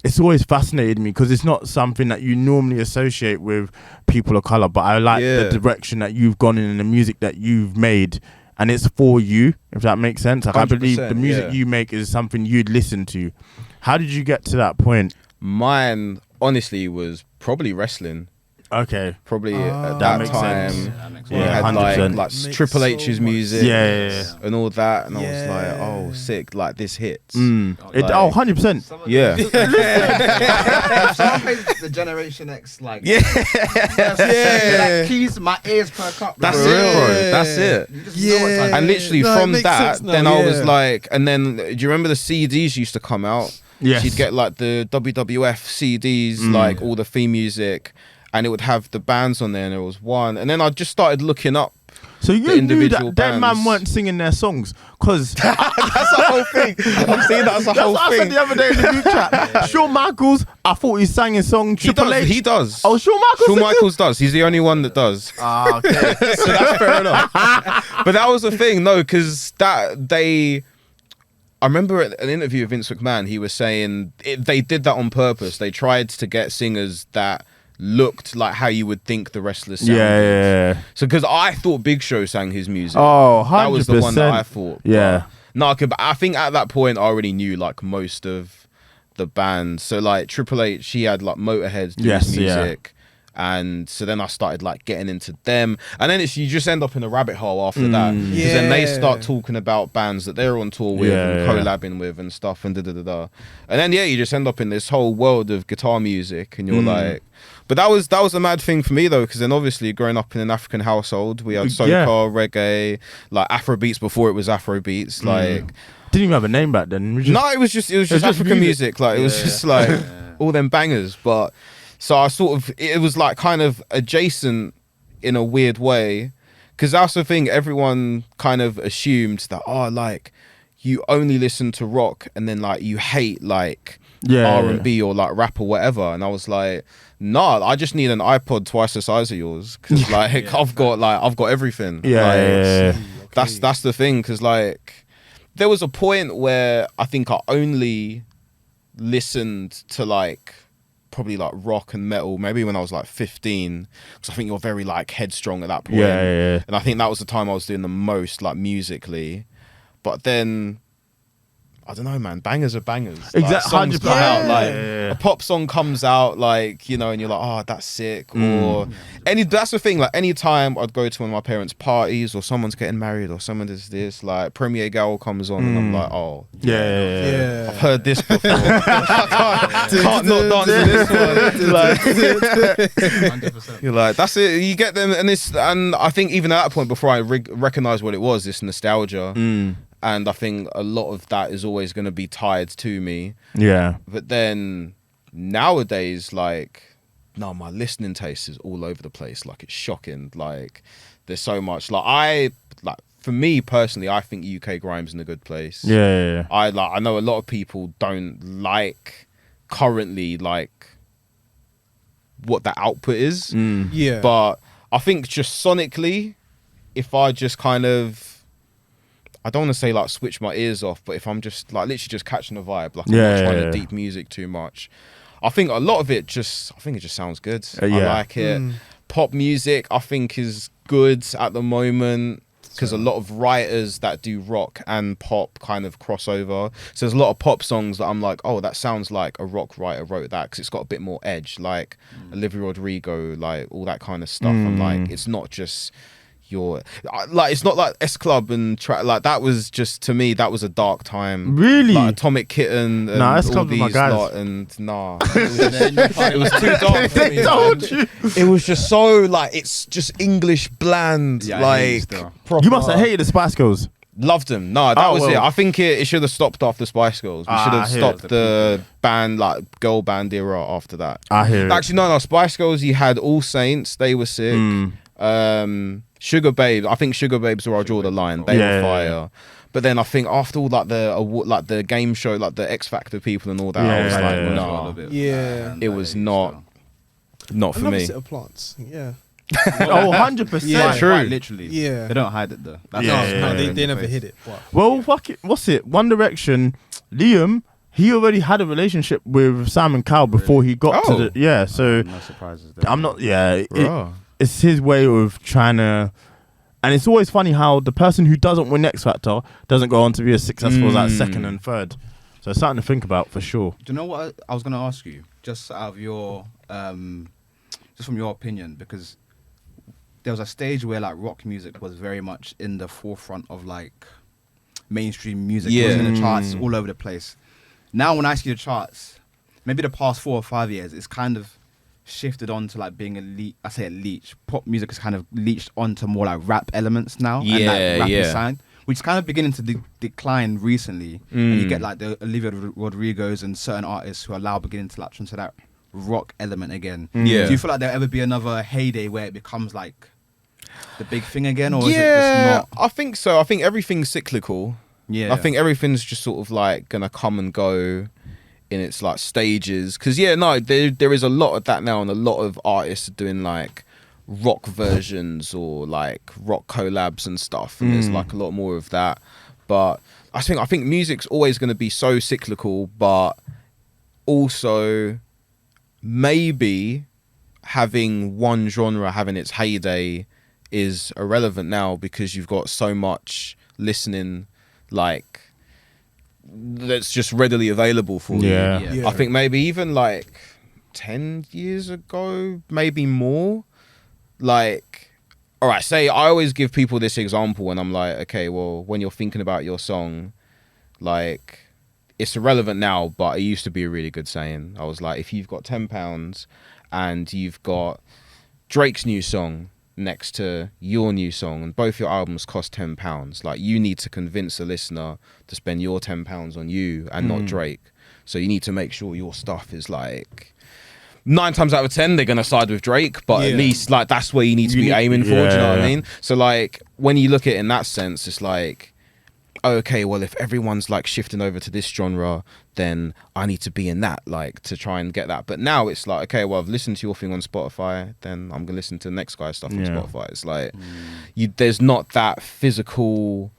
it's always fascinated me because it's not something that you normally associate with people of color. But I like the direction that you've gone in and the music that you've made, and it's for you, if that makes sense. Like, I believe the music you make is something you'd listen to. How did you get to that point? Mine, honestly, was probably wrestling. Okay. Probably at that time. We had 100%. like Triple H's music and all that. And I was like, oh, sick. Like, this hits. Like, 100%. Yeah. The Generation X, like, yeah. keys, my ears perk up. That's it, bro. That's it. You just know what time And it is. literally from that, then I was like, and then, do you remember the CDs used to come out? Yes. You'd get like the WWF CDs, like all the theme music, and it would have the bands on there, and there was one. And then I just started looking up. So you knew individual that them man weren't singing their songs? Because that's the whole thing. I'm saying that's the whole what thing. I said the other day in the group chat. Shawn Michaels, I thought he sang his song. Triple H. He does. Oh, Shawn Michaels does. He's the only one that does. Ah, okay. So that's fair enough. But that was the thing, no, because I remember at an interview with Vince McMahon, he was saying they did that on purpose. They tried to get singers that looked like how you would think the wrestlers sounded. Yeah. So, because I thought Big Show sang his music. Oh, 100%. That was the one that I thought. Yeah. No, but I think at that point I already knew like most of the bands. So like Triple H, he had like Motorhead do his music. And so then I started like getting into them, and then you just end up in a rabbit hole after that, because then they start talking about bands that they're on tour with and collabing with and stuff, and and then you just end up in this whole world of guitar music, and you're like, but that was a mad thing for me though, because then obviously growing up in an African household, we had soca, reggae, like Afrobeats before it was Afrobeats, like didn't even have a name back then. it was just African music, like it was just like all them bangers, but. So I it was like kind of adjacent in a weird way, because that's the thing. Everyone kind of assumed that, like, you only listen to rock and then like you hate like R&B or like rap or whatever. And I was like, nah, I just need an iPod twice the size of yours, because like I've got everything. That's the thing, because like there was a point where I think I only listened to like probably like rock and metal maybe when I was like 15, because I think you're very like headstrong at that point. And I think that was the time I was doing the most like musically. But then I don't know, man. Bangers are bangers. Exactly. Like, songs come out, like a pop song comes out, like, you know, and you're like, oh, that's sick. Or that's the thing. Like, anytime I'd go to one of my parents' parties, or someone's getting married, or someone does this, like Premier Gal comes on, and I'm like, oh, I've heard this before. can't not dance to this one. Like, 100%. you're like, that's it. You get them, and I think even at that point, before I recognize what it was, this nostalgia. And I think a lot of that is always going to be tied to me. Yeah. But then nowadays, like, no, my listening taste is all over the place. Like, it's shocking. Like, there's so much. Like, for me personally, I think UK Grime's in a good place. I know a lot of people don't like currently like what the output is. But I think just sonically, if I just kind of, I don't want to say like switch my ears off, but if I'm just like literally just catching a vibe, like I'm not trying to deep music too much, I think a lot of it just sounds good. I like it. Pop music I think is good at the moment, because a lot of writers that do rock and pop kind of cross over. So there's a lot of pop songs that I'm like, oh, that sounds like a rock writer wrote that, because it's got a bit more edge, like Olivia Rodrigo, like all that kind of stuff. I'm like, it's not just it's not like S Club and like that was just, to me, that was a dark time. Really? Like Atomic Kitten and S Club was my guys. It was too dark for me. It was just so like, it's just English bland. Like proper. You must have hated the Spice Girls. Loved them. No, that was it. I think it should have stopped after Spice Girls. We should have stopped the band, like girl band era after that. I hear Actually, no, Spice Girls, you had All Saints, they were sick. Sugar Babes, I think Sugar Babes where I draw the line. They were fire. But then I think after all like the game show, like the X Factor people and all that, I was like, nah. It was not for me. Set of plants. Yeah. 100%. Yeah, true. Quite literally. Yeah. They don't hide it though. That's They never hid it. But. Well, fuck it. What's it? One Direction. Liam, he already had a relationship with Simon Cowell before he got to the so no surprises there. I'm not it's his way of trying to, and it's always funny how the person who doesn't win X Factor doesn't go on to be as successful as that second and third. So it's something to think about for sure. Do you know what I was going to ask you, just out of your just from your opinion, because there was a stage where like rock music was very much in the forefront of like mainstream music. It was in the charts all over the place. Now when I see the charts, maybe the past 4 or 5 years, it's kind of shifted on to like being elite. Pop music has kind of leached onto more like rap elements now. And like rap sound, which is kind of beginning to decline recently. And you get like the Olivia Rodrigos and certain artists who are now beginning to latch onto that rock element again. Do you feel like there'll ever be another heyday where it becomes like the big thing again, or is it just not? I think so. I think everything's cyclical. I think everything's just sort of like gonna come and go in its like stages, because there is a lot of that now, and a lot of artists are doing like rock versions or like rock collabs and stuff, and there's like a lot more of that. But I think music's always going to be so cyclical, but also maybe having one genre having its heyday is irrelevant now, because you've got so much listening like that's just readily available for you. I think maybe even like 10 years ago, maybe more, like, all right, say I always give people this example and I'm like, okay, well, when you're thinking about your song, like, it's irrelevant now, but it used to be a really good saying. I was like, if you've got £10 and you've got Drake's new song next to your new song and both your albums cost £10, like, you need to convince the listener to spend your £10 on you and not Drake. So you need to make sure your stuff is like 9 times out of 10 they're gonna side with Drake, but at Yeah. least like that's where you need to be aiming for. Do you know what I mean? So like when you look at it in that sense, it's like, okay, well, if everyone's like shifting over to this genre, then I need to be in that, like, to try and get that. But now it's like, okay, well, I've listened to your thing on Spotify, then I'm gonna listen to the next guy's stuff on Spotify. It's like there's not that physical,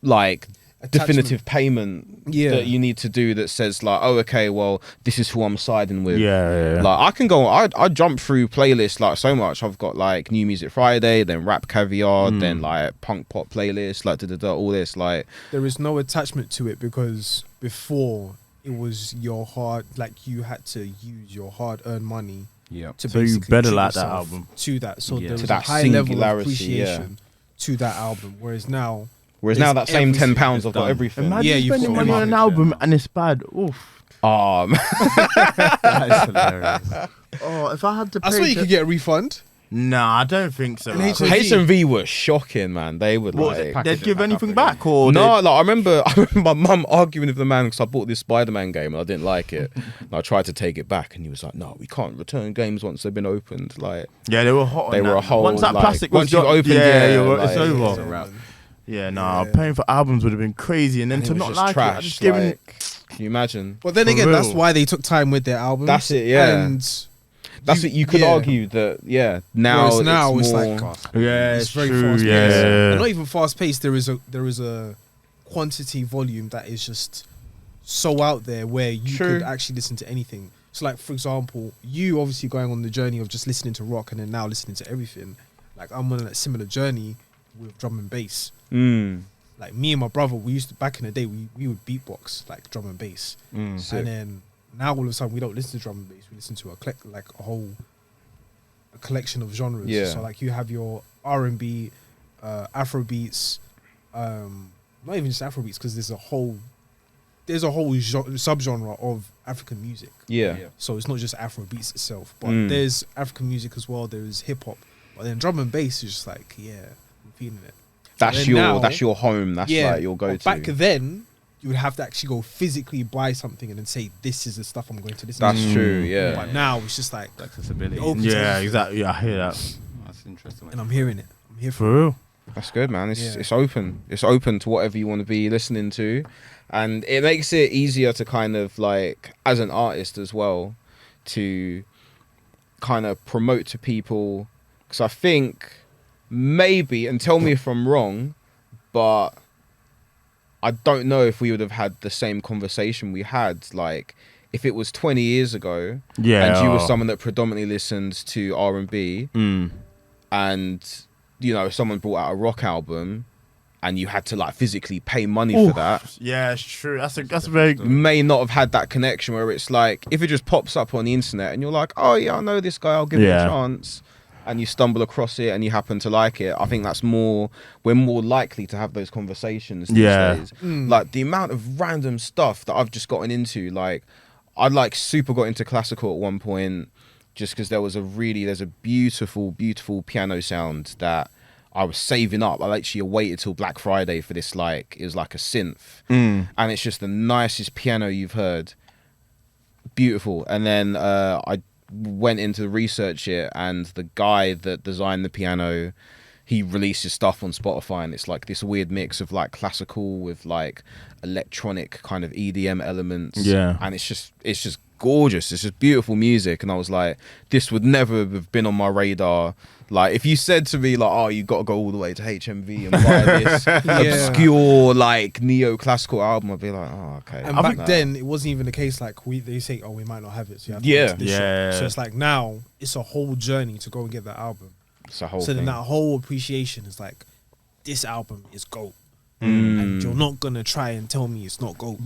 like, definitive payment that you need to do that says like, oh, okay, well, this is who I'm siding with. Like I can go, I jump through playlists like so much. I've got like New Music Friday, then Rap Caviar, then like Punk Pop playlist, like all this. Like there is no attachment to it because before it was your hard, like you had to use your hard-earned money. Yeah. To so you better like that album. To that, so there was to a that high level of singularity, appreciation to that album. Whereas now that same £10, I've got done. everything. Imagine you've spending got money on an album and it's bad. Oof. That is hilarious. Oh, if I had to pay. that's why you could get a refund. Nah, I don't think so. And like. HMV HMV was shocking, man. They would like. They'd give back anything up back, or No, like I remember my mum arguing with the man because I bought this Spider-Man game and I didn't like it. And I tried to take it back, and he was like, "No, we can't return games once they've been opened." Like, yeah, they were hot. they on were that. a whole. Once that like, plastic was once you've got- opened, it's like, over. It's a wrap. Yeah, nah, paying for albums would have been crazy, and then and to it was not just like trash. it, just giving. Like, can you imagine? But then For again, that's real. why they took time with their albums. That's it, yeah. And That's what you could argue that. Yeah, now whereas it's now more, it's like Yeah, it's it's very true. fast paced. Yeah, And not even fast paced. There is a quantity volume that is just so out there where you True. could actually listen to anything. So like for example, you obviously going on the journey of just listening to rock and then now listening to everything. Like I'm on a similar journey with drum and bass. Like me and my brother, we used to back in the day we would beatbox like drum and bass. sick. And then now all of a sudden we don't listen to drum and bass. We listen to a collection of genres. Yeah. So like you have your R&B, Afro beats, not even just Afro beats because there's a whole subgenre of African music. Yeah. So it's not just Afro beats itself, but Mm. there's African music as well. There's hip hop, but then drum and bass is just like I'm feeling it. That's then your now- that's your home. That's like your but go-to. back then, you would have to actually go physically buy something and then say, "This is the stuff I'm going to listen That's to." true. Yeah. But now it's just like, Accessibility. It opens yeah, everything. exactly. Yeah, I hear that. That's interesting. and I'm hearing it. I'm here for For real. That's good, man. It's Yeah. it's open. It's open to whatever you want to be listening to, and it makes it easier to kind of like as an artist as well to kind of promote to people. Because I think maybe, and tell me if I'm wrong, but I don't know if we would have had the same conversation we had like if it was 20 years ago Yeah. and you were someone that predominantly listened to R&B and you know someone brought out a rock album and you had to like physically pay money for that. Yeah, it's true. That's very. You may not have had that connection where it's like if it just pops up on the internet and you're like, oh yeah, I know this guy, I'll give it a chance, and you stumble across it and you happen to like it. I think that's we're more likely to have those conversations these days. Like the amount of random stuff that I've just gotten into, like I like super got into classical at one point just because there's a beautiful piano sound that I was saving up. I literally waited till Black Friday for this, like it was like a synth, and it's just the nicest piano you've heard. Beautiful. And then I went in to research it, and the guy that designed the piano, he released his stuff on Spotify, and it's like this weird mix of like classical with like electronic kind of EDM elements. Yeah. And it's just gorgeous. It's just beautiful music. And I was like, this would never have been on my radar. Like if you said to me like, oh, you got to go all the way to HMV and buy this obscure like neoclassical album, I'd be like, oh, okay. And back then, it wasn't even the case. Like they say, oh, we might not have it, so you have to go to this shop. So it's like now it's a whole journey to go and get that album. It's a whole So thing. then that whole appreciation is like, this album is GOAT, and you're not gonna try and tell me it's not GOAT.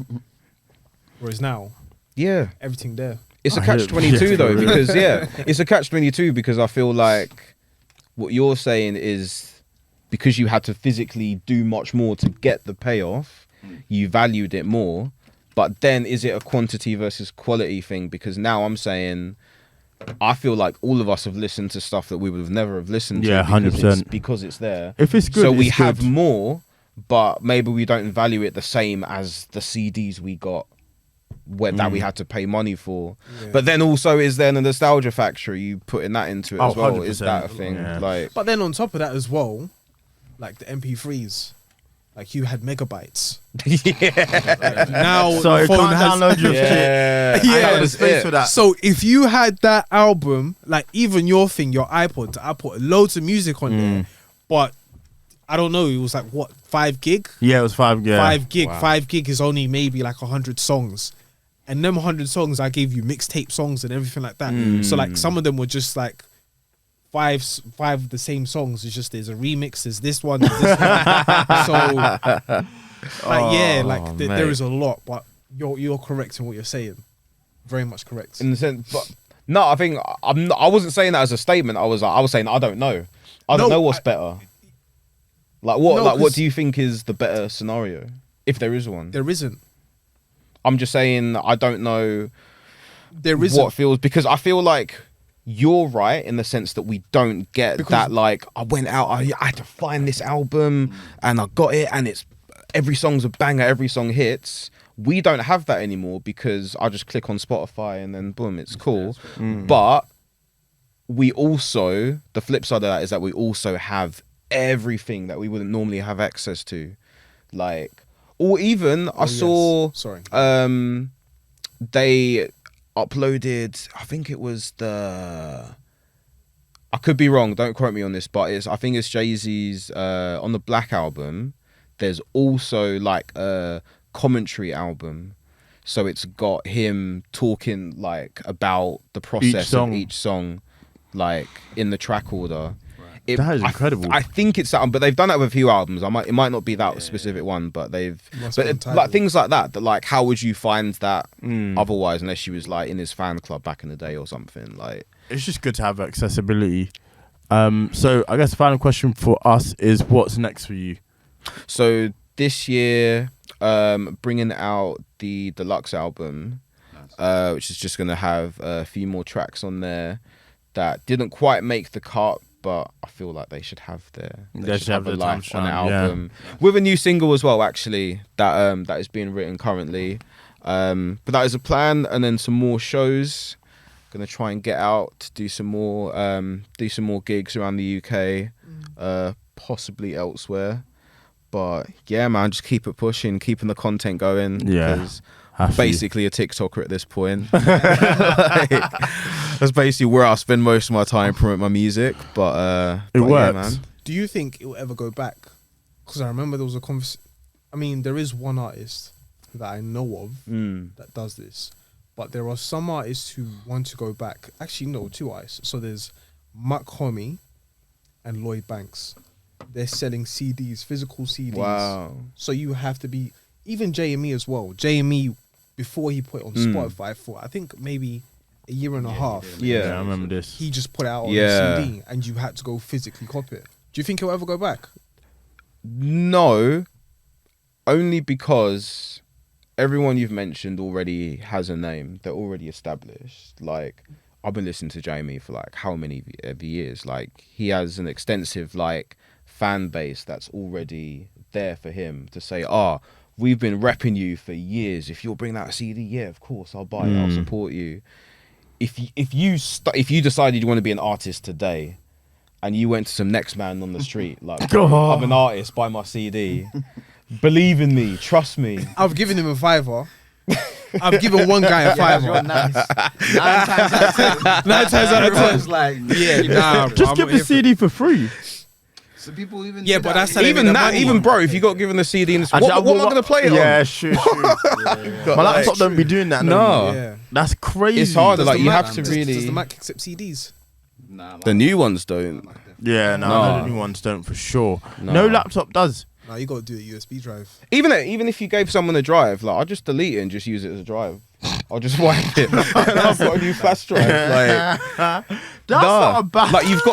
Whereas now, Yeah. everything there. It's a I hear it. catch-22 though, because it's a catch-22 because I feel like what you're saying is because you had to physically do much more to get the payoff, you valued it more. But then is it a quantity versus quality thing? Because now I'm saying I feel like all of us have listened to stuff that we would have never have listened to. Yeah, 100%. Because it's there. If it's good, so we it's have good. more, but maybe we don't value it the same as the CDs we got that we had to pay money for. But then also, is there a nostalgia factor? You putting that into it as well? 100%. Is that a thing? Yeah. Like, But then on top of that as well, like the MP3s, like you had megabytes. Like now So the you phone can't has. download your shit. yeah, Yeah, that There's was space it. for that. So if you had that album, like even your thing, your iPod, I put loads of music on there, but I don't know, it was like what, 5 gig? Yeah, it was 5 gig. 5 gig. Wow. 5 gig is only maybe like 100 songs. And them 100 songs, I gave you mixtape songs and everything like that. So like some of them were just like five of the same songs. It's just there's a remix, there's this one, there's this one. So like mate. there is a lot, but you're correct in what you're saying. Very much correct. in the sense, but no, I think I wasn't saying that as a statement. I was saying I don't know. I don't know what's better. Like what? No, like what 'cause- do you think is the better scenario, if there is one? There isn't. I'm just saying I don't know There isn't. what feels, because I feel like you're right in the sense that we don't get Because- that. Like I went out, I had to find this album and I got it, and it's every song's a banger, every song hits. We don't have that anymore because I just click on Spotify and then boom, it's cool. But we also, the flip side of that is that we also have everything that we wouldn't normally have access to, like, or even I saw Sorry. they uploaded, I think it was I could be wrong, don't quote me on this, but I think it's Jay-Z's on the Black album, there's also like a commentary album, so it's got him talking like about the process of each song, like in the track order. That is incredible. I think it's that, but they've done that with a few albums. It might not be that specific one, but Must be like entitled. things like that. That like, how would you find that otherwise, unless you was like in his fan club back in the day or something? Like, It's just good to have accessibility. So I guess the final question for us is, what's next for you? so this year, bringing out the deluxe album, which is just gonna have a few more tracks on there that didn't quite make the cut, but I feel like they should have They should have a their life time on an shine, yeah. album with a new single as well, actually, that is being written currently. But that is a plan, and then some more shows. Gonna try and get out to do some more gigs around the UK, possibly elsewhere. But yeah, man, just keep it pushing, keeping the content going. Yeah. because Have to. basically a TikToker at this point. Like, that's basically where I spend most of my time promoting my music. But It but works. Yeah, man. Do you think it will ever go back? Because I remember there was a conversation. I mean, there is one artist that I know of that does this, but there are some artists who want to go back. Actually, no, 2 artists. So there's Mac Homie and Lloyd Banks. They're selling CDs, physical CDs. Wow. So you have to be, even JME as well. JME, before he put it on Spotify for, I think maybe a year and a half, Yeah, I remember this. he just put it out on Yeah. CD and you had to go physically copy it. Do you think he'll ever go back? No, only because everyone you've mentioned already has a name. They're already established. Like, I've been listening to Jamie for like how many years? Like, he has an extensive like fan base that's already there for him to say, we've been repping you for years. If you'll bring out a CD, yeah, of course, I'll buy it. I'll support you. If you decided you want to be an artist today, and you went to some next man on the street, like, I'm an artist, buy my CD. Believe in me, trust me. I've given him a $5. I've given one guy a $5. You're nice. 9 times out of 10. 9 times out of 10. Everyone's like, Yeah, nah, bro, Just I'm give not the here for- CD for free. So people even Yeah, do but that. that's how they Even make the that, money. even bro, if you got given the CD, what am I going to play it Yeah, on? sure. My laptop don't be doing that. No. Yeah. That's crazy. It's harder. Does Like, the you Mac- have to does- really. Does the Mac accept CDs? Nah, like, The new ones don't. Yeah, no, No. the new ones don't for sure. No. No laptop does. No, you got to do a USB drive. Even if you gave someone a drive, like, I'll just delete it and just use it as a drive. I'll just wipe it. And I've got a new flash drive. Like, That's not a bad. like you've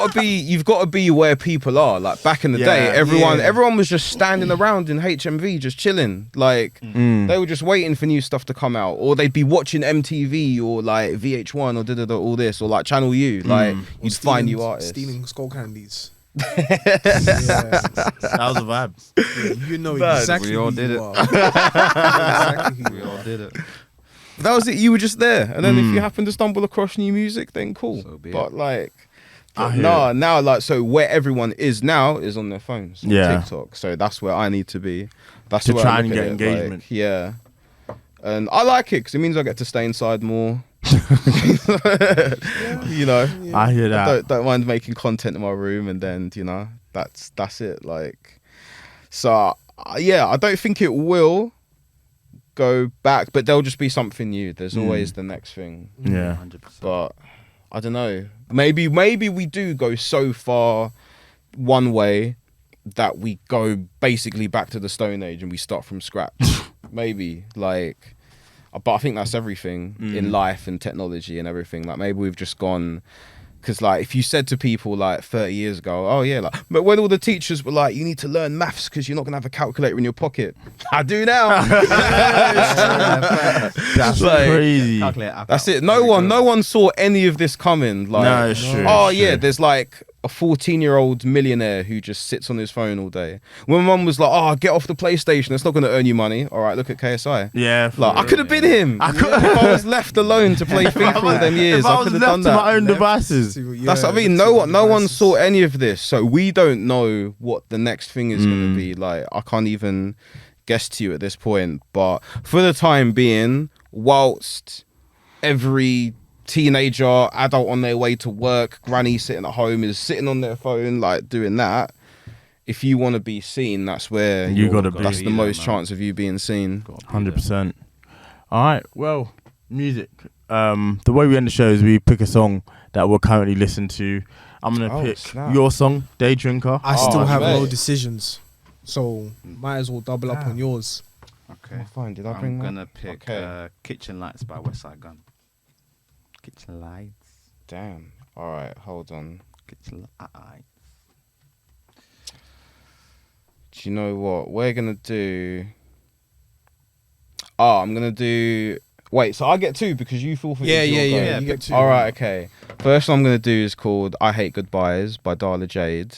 got to be where people are. Like, back in the day, Yeah. everyone was just standing around in HMV, just chilling. Like, they were just waiting for new stuff to come out, or they'd be watching MTV or like VH1 or all this, or like Channel U. Like, you'd find new artists. Stealing skull candies. That was a vibe. Yeah, you know Bad. exactly We all who did you it. are. Exactly who we you all are. did it. that was it. You were just there, and then if you happen to stumble across new music, then cool. So be But it. like, I hear nah, it. now like so where everyone is now is on their phones, on Yeah. TikTok. So that's where I need to be. That's To where try I and look get at it, engagement. like, yeah, and I like it because it means I get to stay inside more. You know, I hear that. I don't mind making content in my room, and then that's it. Like, so yeah, I don't think it will go back, but there'll just be something new. There's always the next thing. Yeah. 100%. But I don't know. Maybe we do go so far one way that we go basically back to the Stone Age and we start from scratch. Maybe like, but I think that's everything in life and technology and everything. Like maybe we've just gone. Because like if you said to people like 30 years ago, oh yeah, like, but when all the teachers were like, you need to learn maths because you're not gonna have a calculator in your pocket. I do now. That's Like, crazy. Calculate app That's out. it. No one saw any of this coming. Like, No, it's true. oh it's yeah, true. there's like a 14-year-old millionaire who just sits on his phone all day. When my mum was like, oh, get off the PlayStation, it's not going to earn you money. All right, look at KSI. Yeah. for Like, I real. could have been him. If I was left alone to play FIFA all them years, If I I was could have left done to my that. own devices. That's what I mean. No one saw any of this, so we don't know what the next thing is going to be. Like, I can't even guess to you at this point. But for the time being, whilst every teenager, adult on their way to work, granny sitting at home is sitting on their phone, like doing that. If you want to be seen, that's where You you're- gotta be That's the there, most man. chance of you being seen. 100%. All right. Well, music. The way we end the show is we pick a song that we're currently listening to. I'm gonna Oh, pick snap. your song, Day Drinker. I still have no mate. decisions, so might as well double up on yours. Okay. Fine. Did I bring I'm one? gonna pick Okay. Kitchen Lights by West Side Gun. Kitchen Lights. Damn. All right. Hold on. Kitchen Lights. Do you know what we're gonna do? Oh, I'm gonna do. Wait, so I get two because you feel for Yeah. Yeah, You get two. All right, okay. First one I'm gonna do is called "I Hate Goodbyes" by Darla Jade,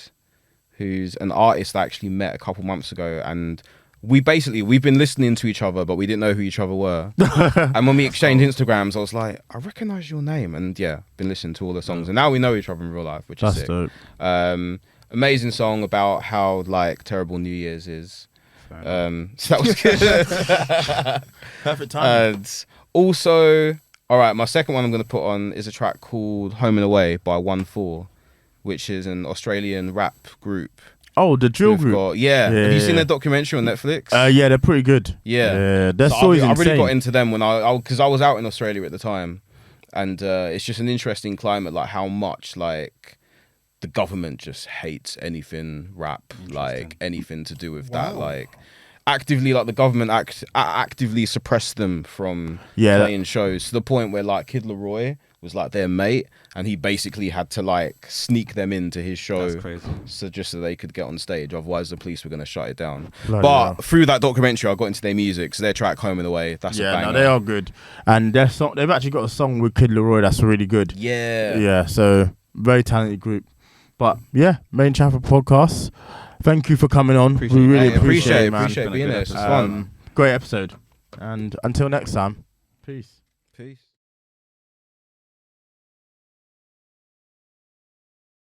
who's an artist I actually met a couple months ago, and we've been listening to each other, but we didn't know who each other were. And when we exchanged Instagrams, I was like, I recognize your name, and yeah, been listening to all the songs, and now we know each other in real life, which is That's sick. dope. Amazing song about how like terrible New Year's is. Fair enough. So that was good. Perfect And also, all right, my second one I'm going to put on is a track called Home and Away by 1-4, which is an Australian rap group. Oh, the drill who've group. got- yeah. Yeah, Have you seen yeah. their documentary on Netflix? Yeah, they're pretty good. Yeah. their So story's I insane. really got into them when because I was out in Australia at the time, and it's just an interesting climate, like how much like the government just hates anything rap, like anything to do with that, like actively, like the government actively suppressed them from playing shows to the point where like Kid Laroi was like their mate, and he basically had to like sneak them into his show. That's crazy. So just so they could get on stage, otherwise the police were going to shut it down. Bloody But hell. through that documentary, I got into their music. So their track "Home and Away," that's a banger. no, they are good, and their song. They've actually got a song with Kid Laroi that's really good. Yeah. Yeah, so very talented group. But yeah, Made in Chafford podcast. Thank you for coming on. We really Hey, appreciate it, man. appreciate It's been a being good there. It's episode. fun. Great episode. And until next time, peace. Peace.